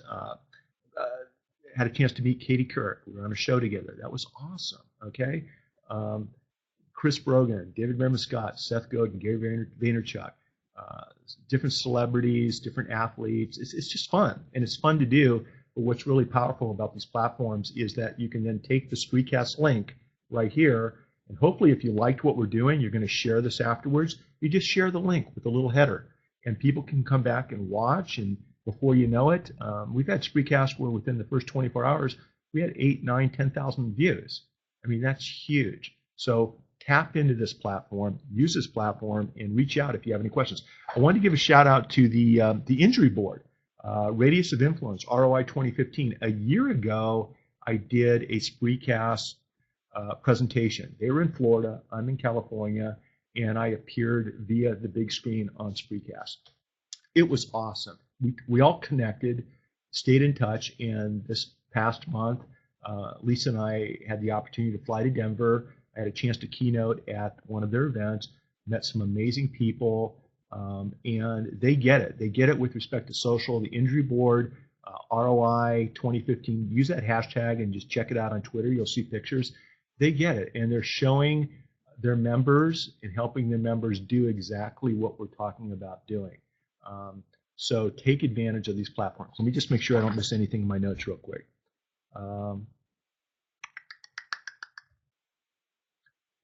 had a chance to meet Katie Couric. We were on a show together. That was awesome. Okay, Chris Brogan, David Meredith Scott, Seth Godin, Gary Vaynerchuk, different celebrities, different athletes. It's just fun, and it's fun to do. But what's really powerful about these platforms is that you can then take the Spreecast link right here, and hopefully if you liked what we're doing, you're going to share this afterwards. You just share the link with a little header, and people can come back and watch, and before you know it, we've had Spreecast where within the first 24 hours, we had 8, 9, 10,000 views. I mean, that's huge. So tap into this platform, use this platform, and reach out if you have any questions. I wanted to give a shout out to the injury board, Radius of Influence, ROI 2015. A year ago, I did a Spreecast presentation. They were in Florida, I'm in California, and I appeared via the big screen on Spreecast. It was awesome. We all connected, stayed in touch, and this past month, Lisa and I had the opportunity to fly to Denver. I had a chance to keynote at one of their events, met some amazing people, and they get it. They get it with respect to social. The injury board, ROI 2015, use that hashtag and just check it out on Twitter. You'll see pictures. They get it, and they're showing their members and helping their members do exactly what we're talking about doing. So take advantage of these platforms. Let me just make sure I don't miss anything in my notes real quick.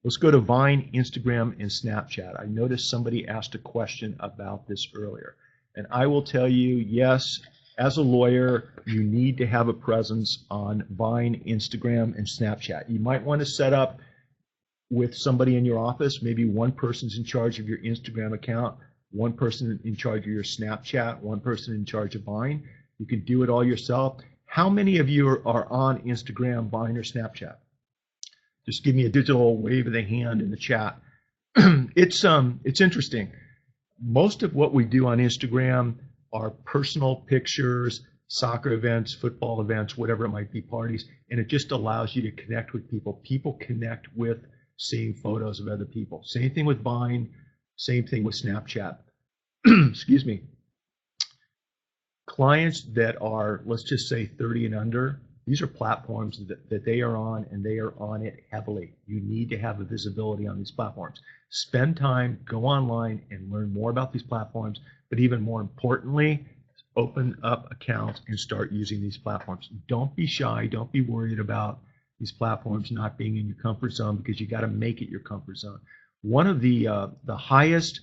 Let's go to Vine, Instagram, and Snapchat. I noticed somebody asked a question about this earlier. And I will tell you, yes, as a lawyer, you need to have a presence on Vine, Instagram, and Snapchat. You might want to set up with somebody in your office. Maybe one person's in charge of your Instagram account, one person in charge of your Snapchat, one person in charge of Vine. You can do it all yourself. How many of you are on Instagram, Vine, or Snapchat? Just give me a digital wave of the hand in the chat. It's interesting. Most of what we do on Instagram are personal pictures, soccer events, football events, whatever it might be, parties, and it just allows you to connect with people. People connect with seeing photos of other people. Same thing with Vine, same thing with Snapchat. Excuse me. Clients that are, let's just say 30 and under, these are platforms that they are on, and they are on it heavily. You need to have a visibility on these platforms. Spend time, go online, and learn more about these platforms. But even more importantly, open up accounts and start using these platforms. Don't be shy. Don't be worried about these platforms not being in your comfort zone, because you got to make it your comfort zone. One of the highest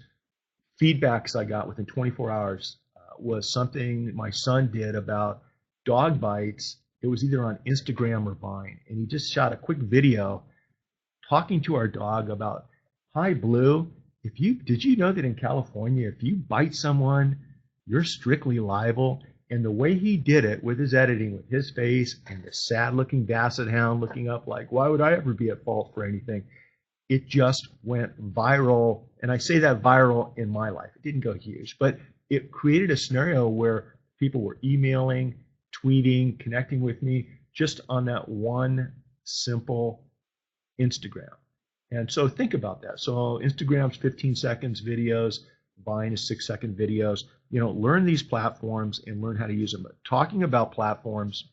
feedbacks I got within 24 hours was something my son did about dog bites. It was either on Instagram or Vine, and he just shot a quick video talking to our dog about, hi, Blue, did you know that in California, if you bite someone, you're strictly liable? And the way he did it with his editing, with his face and the sad-looking basset hound looking up like, why would I ever be at fault for anything? It just went viral, and I say that viral in my life. It didn't go huge, but it created a scenario where people were emailing, tweeting, connecting with me just on that one simple Instagram. And so think about that. So Instagram's 15 seconds videos, Vine is 6-second videos. Learn these platforms and learn how to use them. Talking about platforms,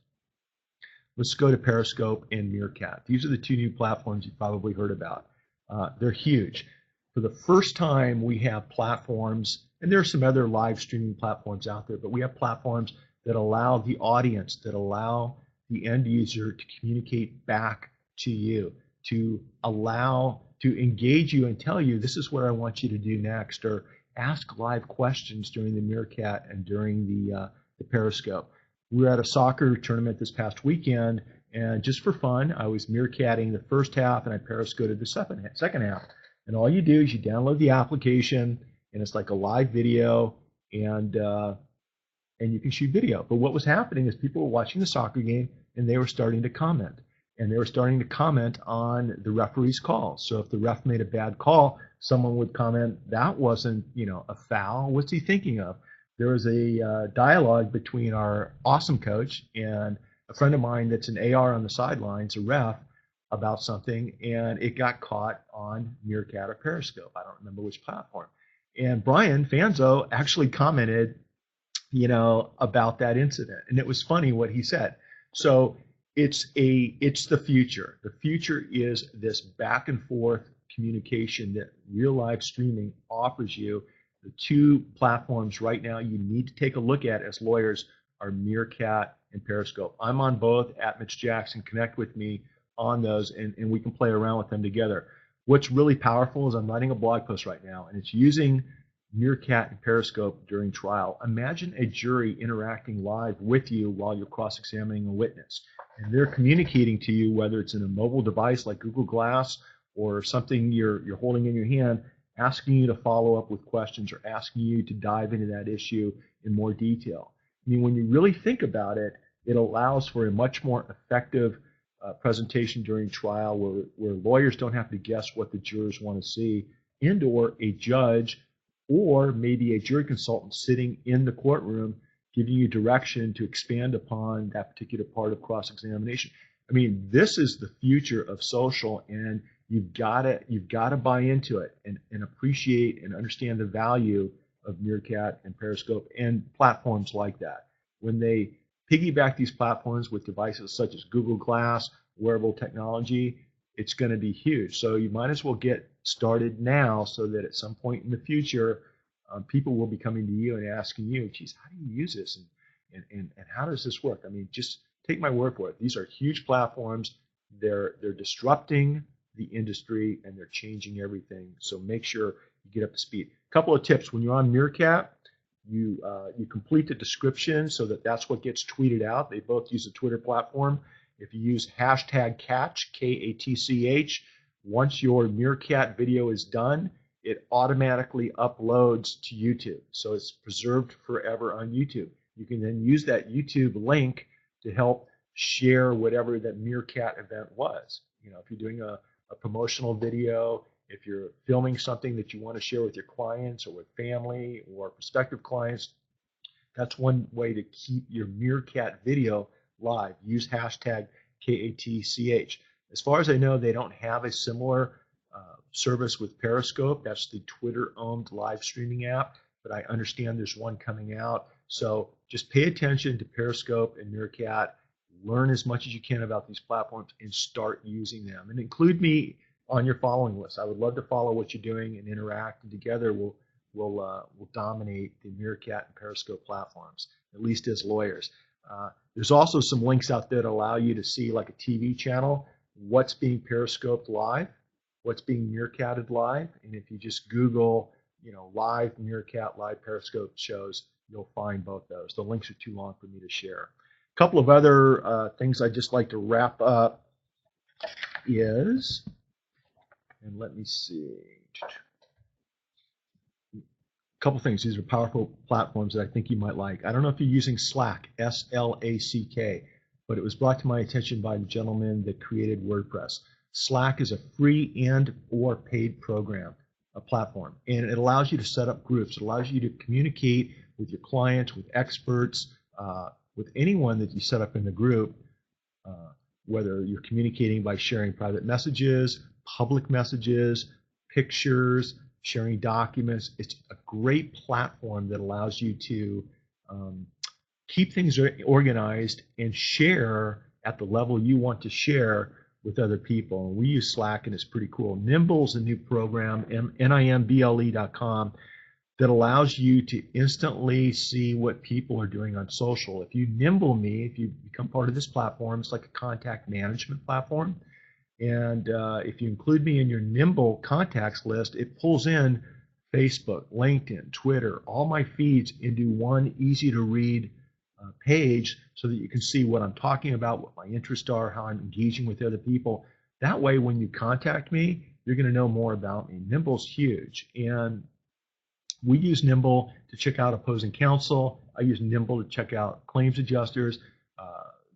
Let's go to Periscope and Meerkat. These are the two new platforms you've probably heard about. They're huge. For the first time, we have platforms, and there are some other live streaming platforms out there, but we have platforms that allow the audience, that allow the end user to communicate back to you, to allow, to engage you and tell you, this is what I want you to do next, or ask live questions during the Meerkat and during the Periscope. We were at a soccer tournament this past weekend, and just for fun, I was meerkatting the first half and I periscoped the second half. And all you do is you download the application, and it's like a live video, and you can shoot video. But what was happening is people were watching the soccer game and they were starting to comment. And they were starting to comment on the referee's call. So if the ref made a bad call, someone would comment, that wasn't, a foul. What's he thinking of? There was a dialogue between our awesome coach and a friend of mine that's an AR on the sidelines, a ref, about something, and it got caught on Meerkat or Periscope. I don't remember which platform. And Brian Fanzo actually commented, about that incident. And it was funny what he said. So it's the future. The future is this back and forth communication that real live streaming offers you. The two platforms right now you need to take a look at as lawyers are Meerkat and Periscope. I'm on both at Mitch Jackson. Connect with me on those, and we can play around with them together. What's really powerful is I'm writing a blog post right now, and it's using Meerkat and Periscope during trial. Imagine a jury interacting live with you while you're cross-examining a witness. And they're communicating to you, whether it's in a mobile device like Google Glass or something you're holding in your hand, asking you to follow up with questions or asking you to dive into that issue in more detail. I mean, when you really think about it, it allows for a much more effective presentation during trial where lawyers don't have to guess what the jurors want to see, and or a judge or maybe a jury consultant sitting in the courtroom giving you direction to expand upon that particular part of cross-examination. I mean, this is the future of social, and you've got to buy into it and appreciate and understand the value of Meerkat and Periscope and platforms like that. When they piggyback these platforms with devices such as Google Glass, wearable technology, it's going to be huge. So you might as well get started now so that at some point in the future, people will be coming to you and asking you, geez, how do you use this? And how does this work? I mean, just take my word for it. These are huge platforms. They're disrupting the industry, and they're changing everything. So make sure you get up to speed. A couple of tips. When you're on Meerkat, you complete the description so that's what gets tweeted out. They both use a Twitter platform. If you use hashtag catch, KATCH, once your Meerkat video is done, it automatically uploads to YouTube. So it's preserved forever on YouTube. You can then use that YouTube link to help share whatever that Meerkat event was. If you're doing a promotional video, if you're filming something that you want to share with your clients or with family or prospective clients, that's one way to keep your Meerkat video live. Use hashtag KATCH. As far as I know, they don't have a similar service with Periscope. That's the Twitter-owned live streaming app, but I understand there's one coming out. So just pay attention to Periscope and Meerkat. Learn as much as you can about these platforms and start using them. And include me on your following list. I would love to follow what you're doing and interact, and together we'll dominate the Meerkat and Periscope platforms, at least as lawyers. There's also some links out there that allow you to see, like a TV channel, what's being Periscoped live, what's being Meerkatted live, and if you just Google, live Meerkat, live Periscope shows, you'll find both those. The links are too long for me to share. A couple of other things I'd just like to wrap up is, and let me see. A couple things. These are powerful platforms that I think you might like. I don't know if you're using Slack, S-L-A-C-K, but it was brought to my attention by the gentleman that created WordPress. Slack is a free and or paid program, a platform, and it allows you to set up groups. It allows you to communicate with your clients, with experts, with anyone that you set up in the group, whether you're communicating by sharing private messages, public messages, pictures, sharing documents. It's a great platform that allows you to keep things organized and share at the level you want to share with other people. And we use Slack, and it's pretty cool. Nimble's a new program, nimble.com, that allows you to instantly see what people are doing on social. If you Nimble me, if you become part of this platform, it's like a contact management platform. And if you include me in your Nimble contacts list, it pulls in Facebook, LinkedIn, Twitter, all my feeds into one easy to read page so that you can see what I'm talking about, what my interests are, how I'm engaging with other people. That way, when you contact me, you're going to know more about me. Nimble's huge. And we use Nimble to check out opposing counsel. I use Nimble to check out claims adjusters,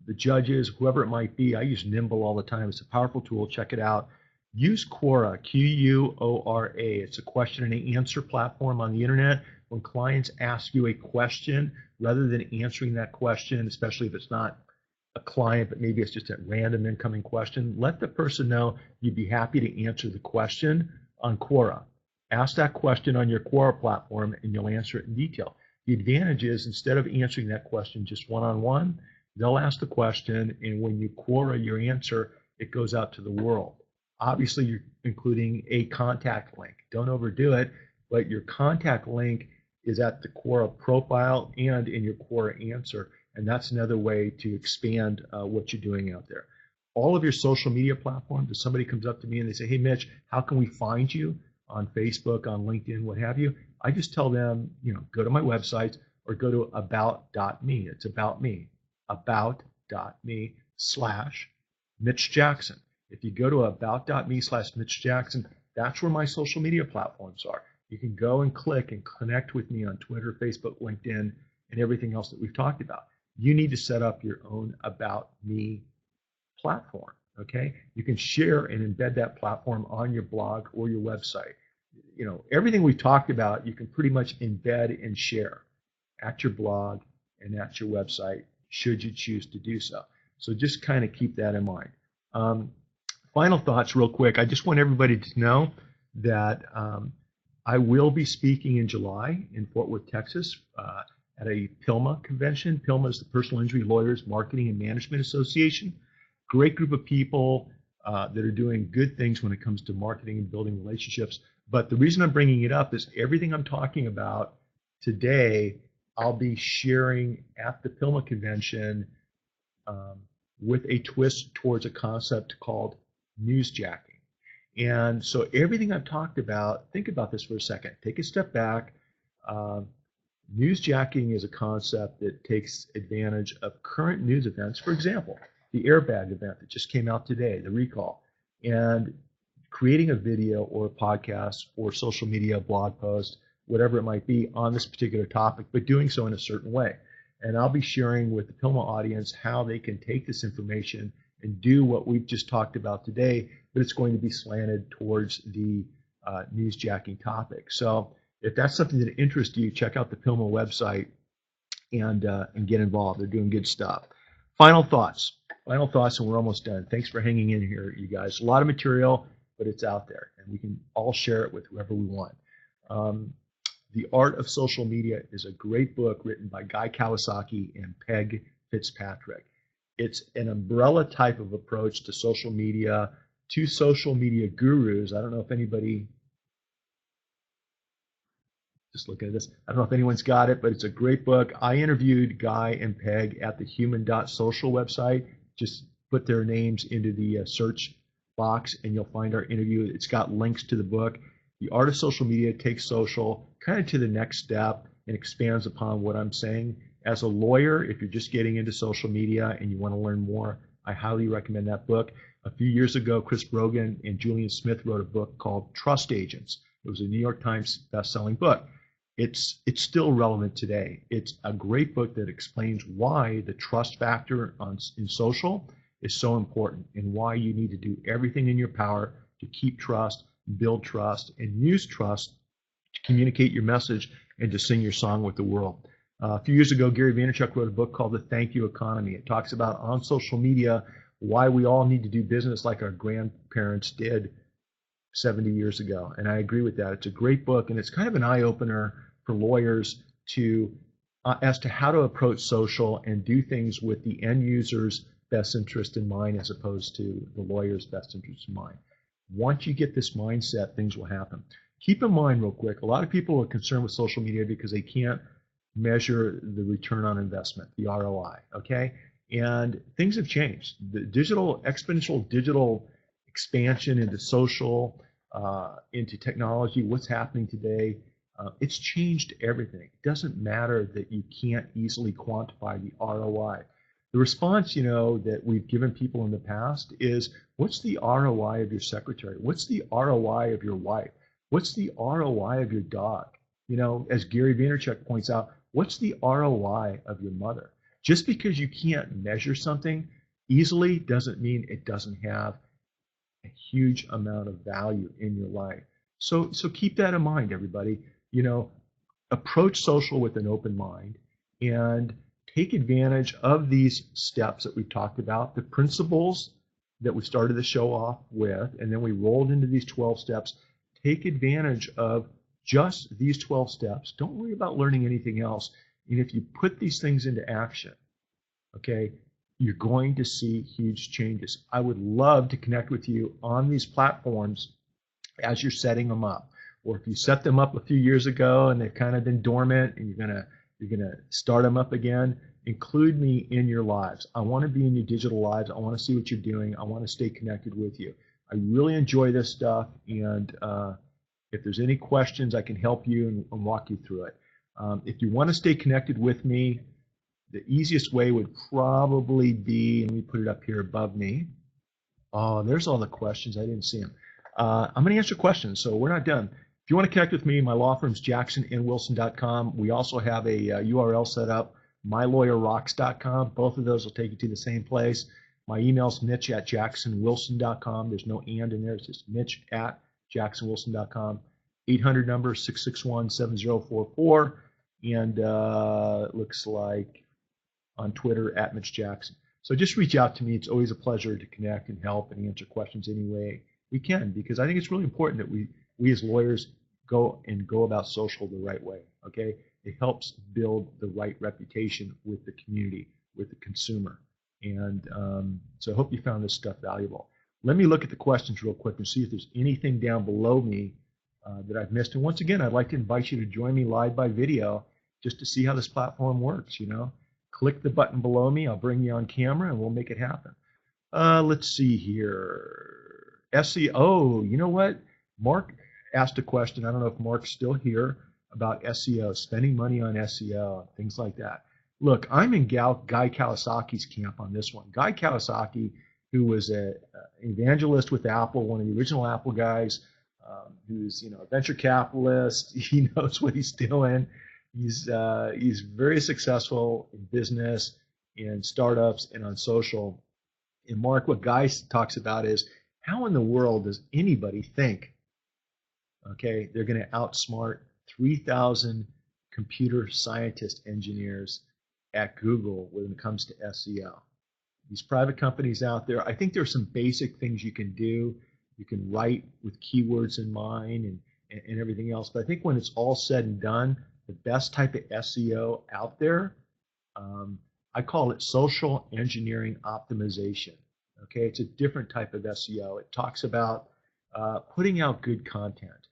the judges, whoever it might be. I use Nimble all the time. It's a powerful tool. Check it out. Use Quora, Quora. It's a question and answer platform on the internet. When clients ask you a question, rather than answering that question, especially if it's not a client, but maybe it's just a random incoming question, let the person know you'd be happy to answer the question on Quora. Ask that question on your Quora platform and you'll answer it in detail. The advantage is, instead of answering that question just one-on-one, they'll ask the question, and when you Quora your answer, it goes out to the world. Obviously, you're including a contact link. Don't overdo it, but your contact link is at the Quora profile and in your Quora answer, and that's another way to expand what you're doing out there. All of your social media platforms, if somebody comes up to me and they say, hey, Mitch, how can we find you on Facebook, on LinkedIn, what have you? I just tell them, go to my website or go to about.me. It's about me, about.me/Mitch Jackson. If you go to about.me/Mitch Jackson, that's where my social media platforms are. You can go and click and connect with me on Twitter, Facebook, LinkedIn, and everything else that we've talked about. You need to set up your own About Me platform, okay? You can share and embed that platform on your blog or your website. Everything we've talked about, you can pretty much embed and share at your blog and at your website, should you choose to do so. So just kind of keep that in mind. Final thoughts real quick. I just want everybody to know that I will be speaking in July in Fort Worth, Texas at a PILMA convention. PILMA is the Personal Injury Lawyers Marketing and Management Association. Great group of people that are doing good things when it comes to marketing and building relationships. But the reason I'm bringing it up is everything I'm talking about today, I'll be sharing at the PILMA convention with a twist towards a concept called newsjacking. And so everything I've talked about, think about this for a second. Take a step back. Newsjacking is a concept that takes advantage of current news events. For example, the airbag event that just came out today, the recall, and creating a video or a podcast or social media blog post, whatever it might be, on this particular topic, but doing so in a certain way. And I'll be sharing with the PILMA audience how they can take this information and do what we've just talked about today, but it's going to be slanted towards the newsjacking topic. So if that's something that interests you, check out the PILMA website and get involved. They're doing good stuff. Final thoughts, and we're almost done. Thanks for hanging in here, you guys. A lot of material, but it's out there, and we can all share it with whoever we want. The Art of Social Media is a great book written by Guy Kawasaki and Peg Fitzpatrick. It's an umbrella type of approach to social media, to social media gurus. I don't know if anybody, just looking at this, I don't know if anyone's got it, but it's a great book. I interviewed Guy and Peg at the human.social website. Just put their names into the search box and you'll find our interview. It's got links to the book. The Art of Social Media takes social kind of to the next step and expands upon what I'm saying. As a lawyer, if you're just getting into social media and you want to learn more, I highly recommend that book. A few years ago, Chris Brogan and Julian Smith wrote a book called Trust Agents. It was a New York Times best-selling book. It's still relevant today. It's a great book that explains why the trust factor in social is so important and why you need to do everything in your power to keep trust, build trust, and use trust to communicate your message and to sing your song with the world. A few years ago, Gary Vaynerchuk wrote a book called The Thank You Economy. It talks about on social media why we all need to do business like our grandparents did 70 years ago. And I agree with that. It's a great book, and it's kind of an eye-opener for lawyers to as to how to approach social and do things with the end users best interest in mind as opposed to the lawyer's best interest in mind. Once you get this mindset, things will happen. Keep in mind real quick, a lot of people are concerned with social media because they can't measure the return on investment, the ROI, okay? And things have changed. The exponential digital expansion into social, into technology, what's happening today, it's changed everything. It doesn't matter that you can't easily quantify the ROI. The response, that we've given people in the past is, what's the ROI of your secretary? What's the ROI of your wife? What's the ROI of your dog? As Gary Vaynerchuk points out, what's the ROI of your mother? Just because you can't measure something easily doesn't mean it doesn't have a huge amount of value in your life. So keep that in mind, everybody. Approach social with an open mind and take advantage of these steps that we've talked about, the principles that we started the show off with, and then we rolled into these 12 steps. Take advantage of just these 12 steps. Don't worry about learning anything else. And if you put these things into action, okay, you're going to see huge changes. I would love to connect with you on these platforms as you're setting them up. Or if you set them up a few years ago and they've kind of been dormant and you're gonna start them up again, include me in your lives. I want to be in your digital lives. I want to see what you're doing. I want to stay connected with you. I really enjoy this stuff, and if there's any questions, I can help you and walk you through it. If you want to stay connected with me, the easiest way would probably be, let me put it up here above me. Oh, there's all the questions. I didn't see them. I'm going to answer questions, so we're not done. If you want to connect with me, my law firm's jacksonnwilson.com. We also have a URL set up, mylawyerrocks.com. Both of those will take you to the same place. My email's mitch@jacksonwilson.com. There's no and in there. It's just mitch@jacksonwilson.com. 800 number 661-7044. And looks like on Twitter @MitchJackson. So just reach out to me. It's always a pleasure to connect and help and answer questions any way we can, because I think it's really important that we as lawyers go about social the right way, okay? It helps build the right reputation with the community, with the consumer. And so I hope you found this stuff valuable. Let me look at the questions real quick and see if there's anything down below me that I've missed. And once again, I'd like to invite you to join me live by video just to see how this platform works, Click the button below me. I'll bring you on camera and we'll make it happen. Let's see here. SEO, you know what? Mark asked a question. I don't know if Mark's still here about SEO, spending money on SEO, things like that. Look, I'm in Guy Kawasaki's camp on this one. Guy Kawasaki, who was an evangelist with Apple, one of the original Apple guys, who's a venture capitalist. He knows what he's doing. He's very successful in business, in startups, and on social. And Mark, what Guy talks about is, how in the world does anybody think, okay, they're going to outsmart 3,000 computer scientist engineers at Google when it comes to SEO? These private companies out there, I think there's some basic things you can do. You can write with keywords in mind and everything else. But I think when it's all said and done, the best type of SEO out there, I call it social engineering optimization. Okay, it's a different type of SEO. It talks about putting out good content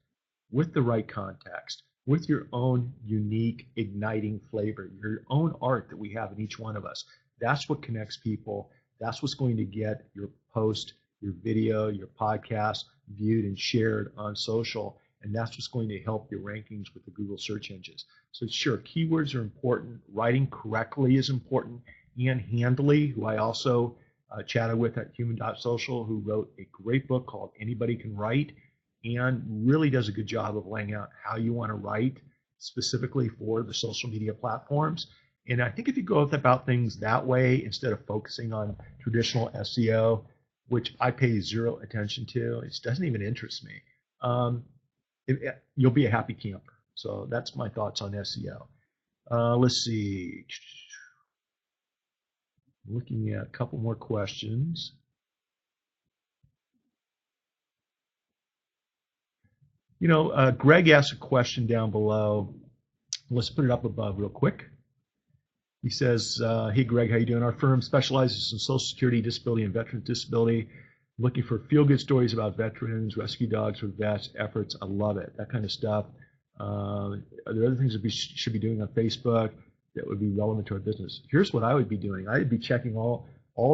with the right context, with your own unique igniting flavor, your own art that we have in each one of us. That's what connects people. That's what's going to get your post, your video, your podcast viewed and shared on social. And that's what's going to help your rankings with the Google search engines. So sure, keywords are important. Writing correctly is important. Ian Handley, who I also chatted with at Human.Social, who wrote a great book called Anybody Can Write, and really does a good job of laying out how you want to write specifically for the social media platforms. And I think if you go about things that way, instead of focusing on traditional SEO, which I pay zero attention to, it doesn't even interest me, you'll be a happy camper. So that's my thoughts on SEO. Let's see. Looking at a couple more questions. Greg asked a question down below. Let's put it up above real quick. He says, hey, Greg, how you doing? Our firm specializes in Social Security, disability, and veterans disability. Looking for feel-good stories about veterans, rescue dogs, or vets efforts. I love it, that kind of stuff. Are there other things that we should be doing on Facebook that would be relevant to our business? Here's what I would be doing. I would be checking all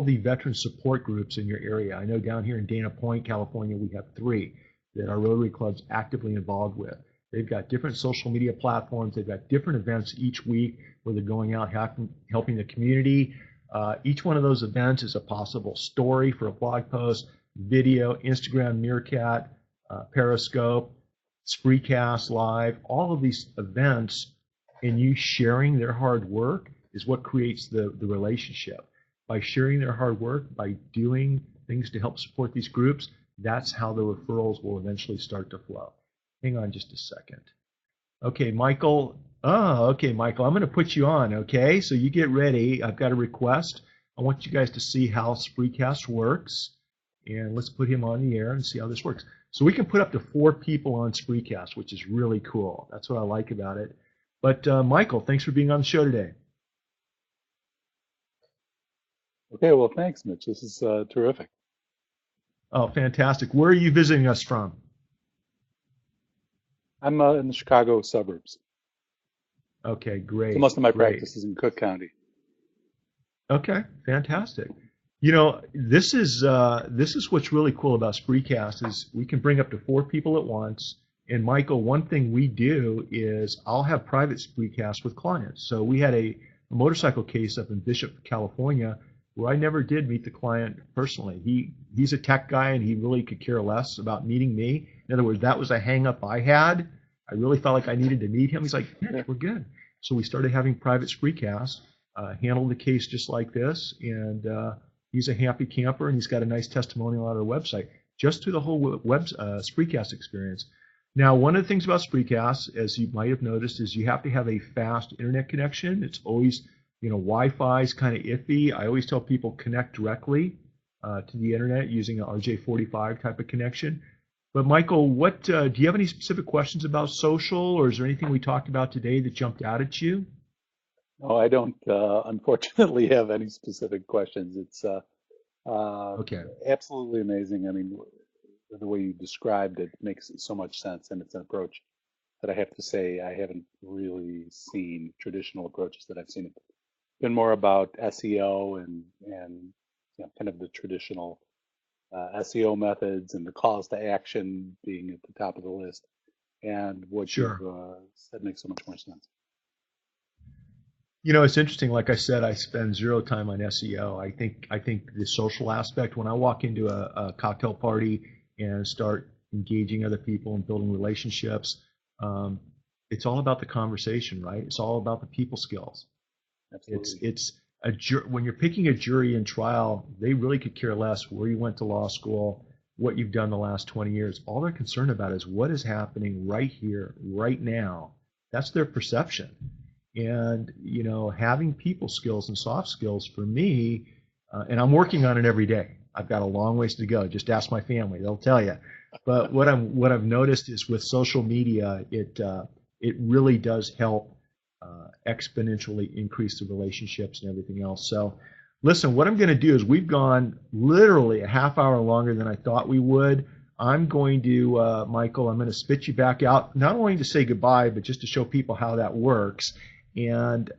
the veteran support groups in your area. I know down here in Dana Point, California, we have 3 that our Rotary Club's actively involved with. They've got different social media platforms. They've got different events each week where they're going out helping the community. Each one of those events is a possible story for a blog post, video, Instagram, Meerkat, Periscope, Spreecast Live. All of these events and you sharing their hard work is what creates the relationship. By sharing their hard work, by doing things to help support these groups, that's how the referrals will eventually start to flow. Hang on just a second. Okay, Michael. Oh, okay, Michael, I'm going to put you on, okay? So you get ready. I've got a request. I want you guys to see how Spreecast works. And let's put him on the air and see how this works. So we can put up to 4 people on Spreecast, which is really cool. That's what I like about it. But Michael, thanks for being on the show today. Okay, well, thanks, Mitch. This is terrific. Oh, fantastic. Where are you visiting us from? I'm in the Chicago suburbs. Okay, great. So most of my practice is in Cook County. Okay, fantastic. You know, this is what's really cool about Spreecast is we can bring up to 4 people at once. And Michael, one thing we do is I'll have private Spreecast with clients. So we had a motorcycle case up in Bishop, California, where I never did meet the client personally. He's a tech guy and he really could care less about meeting me. In other words, that was a hang up I had. I really felt like I needed to meet him. He's like, yeah, we're good. So we started having private Spreecast, handled the case just like this, and he's a happy camper and he's got a nice testimonial on our website just through the whole Spreecast experience. Now, one of the things about Spreecast, as you might have noticed, is you have to have a fast internet connection. It's always, Wi-Fi is kind of iffy. I always tell people connect directly to the internet using an RJ45 type of connection. But Michael, do you have any specific questions about social, or is there anything we talked about today that jumped out at you? No, I don't unfortunately have any specific questions. It's Okay. absolutely amazing. I mean, the way you described it makes so much sense, and it's an approach that I have to say I haven't really seen traditional approaches that I've seen. It's been more about SEO and kind of the traditional SEO methods and the calls to action being at the top of the list. And what Sure. you've said makes so much more sense. It's interesting. Like I said, I spend 0 time on SEO. I think the social aspect, when I walk into a cocktail party and start engaging other people and building relationships, it's all about the conversation, right? It's all about the people skills. Absolutely. When you're picking a jury in trial, they really could care less where you went to law school, what you've done the last 20 years. All they're concerned about is what is happening right here, right now. That's their perception. And, having people skills and soft skills for me, and I'm working on it every day. I've got a long ways to go. Just ask my family; they'll tell you. But what I've noticed is with social media, it really does help exponentially increase the relationships and everything else. So, listen, what I'm going to do is we've gone literally a half hour longer than I thought we would. I'm going to, Michael, I'm going to spit you back out, not only to say goodbye, but just to show people how that works, and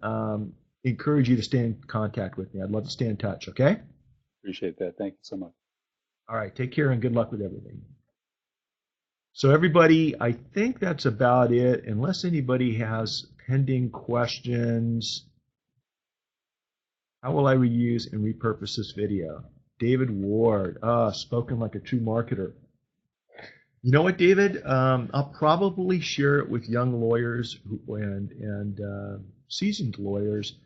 encourage you to stay in contact with me. I'd love to stay in touch, okay? Appreciate that. Thank you so much. All right, take care and good luck with everything. So everybody, I think that's about it, unless anybody has pending questions. How will I reuse and repurpose this video? David Ward, spoken like a true marketer. You know what, David? I'll probably share it with young lawyers and seasoned lawyers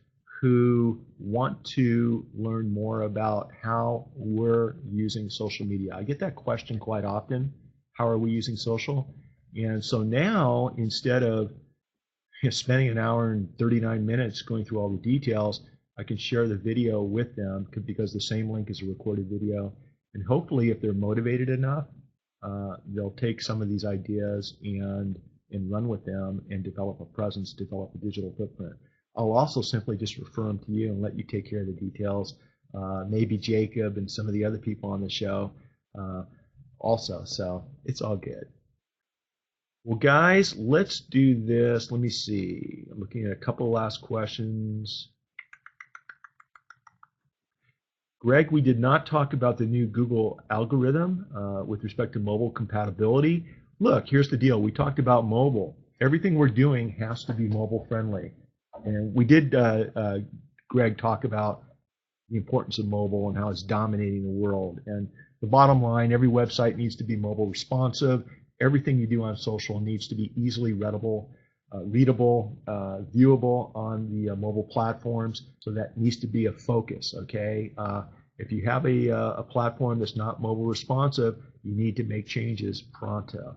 who want to learn more about how we're using social media. I get that question quite often. How are we using social? And so now, instead of spending an hour and 39 minutes going through all the details, I can share the video with them because the same link is a recorded video. And hopefully, if they're motivated enough, they'll take some of these ideas and run with them and develop a presence, develop a digital footprint. I'll also simply just refer them to you and let you take care of the details. Maybe Jacob and some of the other people on the show also. So it's all good. Well, guys, let's do this. Let me see. I'm looking at a couple of last questions. Greg, we did not talk about the new Google algorithm with respect to mobile compatibility. Look, here's the deal. We talked about mobile. Everything we're doing has to be mobile friendly. And we did, Greg, talk about the importance of mobile and how it's dominating the world. And the bottom line, every website needs to be mobile responsive. Everything you do on social needs to be easily readable, viewable on the mobile platforms. So that needs to be a focus, okay? If you have a platform that's not mobile responsive, you need to make changes pronto.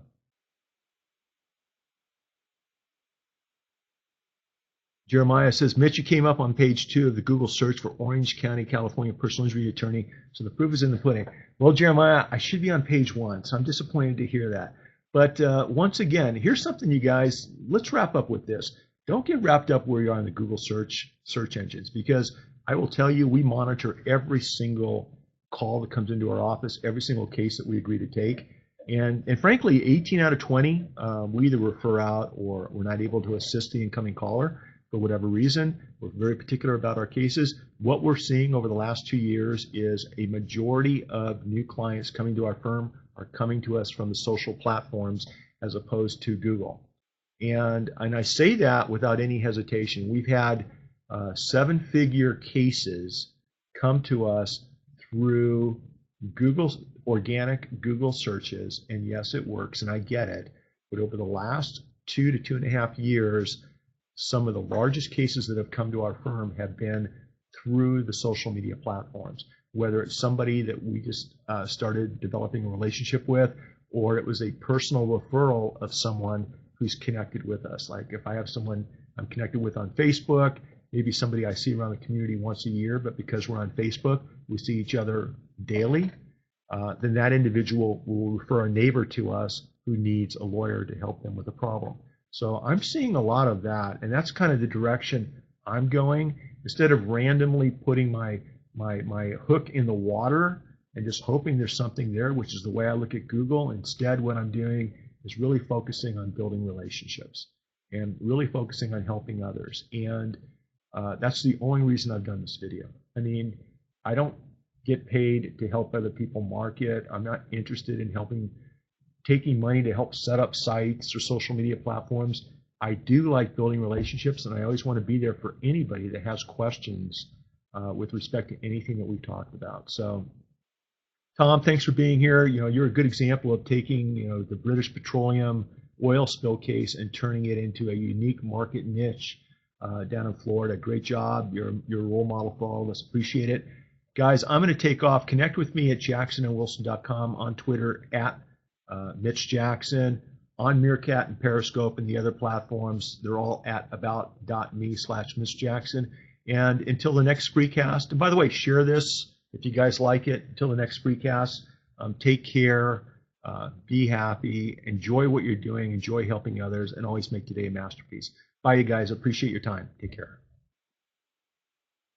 Jeremiah says, Mitch, you came up on page 2 of the Google search for Orange County, California personal injury attorney. So the proof is in the pudding. Well, Jeremiah, I should be on page 1, so I'm disappointed to hear that. But once again, here's something, you guys, let's wrap up with this. Don't get wrapped up where you are in the Google search engines, because I will tell you, we monitor every single call that comes into our office, every single case that we agree to take. And frankly, 18 out of 20, we either refer out or we're not able to assist the incoming caller for whatever reason. We're very particular about our cases. What we're seeing over the last 2 years is a majority of new clients coming to our firm are coming to us from the social platforms as opposed to Google. And I say that without any hesitation. We've had 7-figure cases come to us through Google's organic Google searches, and yes, it works, and I get it. But over the last 2 to 2.5 years, some of the largest cases that have come to our firm have been through the social media platforms, whether it's somebody that we just started developing a relationship with, or it was a personal referral of someone who's connected with us. Like if I have someone I'm connected with on Facebook, maybe somebody I see around the community once a year, but because we're on Facebook, we see each other daily, then that individual will refer a neighbor to us who needs a lawyer to help them with a problem. So I'm seeing a lot of that, and that's kind of the direction I'm going. Instead of randomly putting my hook in the water and just hoping there's something there, which is the way I look at Google, instead what I'm doing is really focusing on building relationships and really focusing on helping others. And that's the only reason I've done this video. I mean, I don't get paid to help other people market. I'm not interested in taking money to help set up sites or social media platforms. I do like building relationships, and I always want to be there for anybody that has questions with respect to anything that we've talked about. So, Tom, thanks for being here. You know, you're a good example of taking, you know, the British Petroleum oil spill case and turning it into a unique market niche down in Florida. Great job. You're a role model for all of us. Appreciate it. Guys, I'm going to take off. Connect with me at jacksonandwilson.com, on Twitter at Mitch Jackson, on Meerkat and Periscope and the other platforms. They're all at about.me/Mitch Jackson. And until the next Spreecast, and by the way, share this if you guys like it. Until the next Spreecast, take care, be happy, enjoy what you're doing, enjoy helping others, and always make today a masterpiece. Bye, you guys. Appreciate your time. Take care.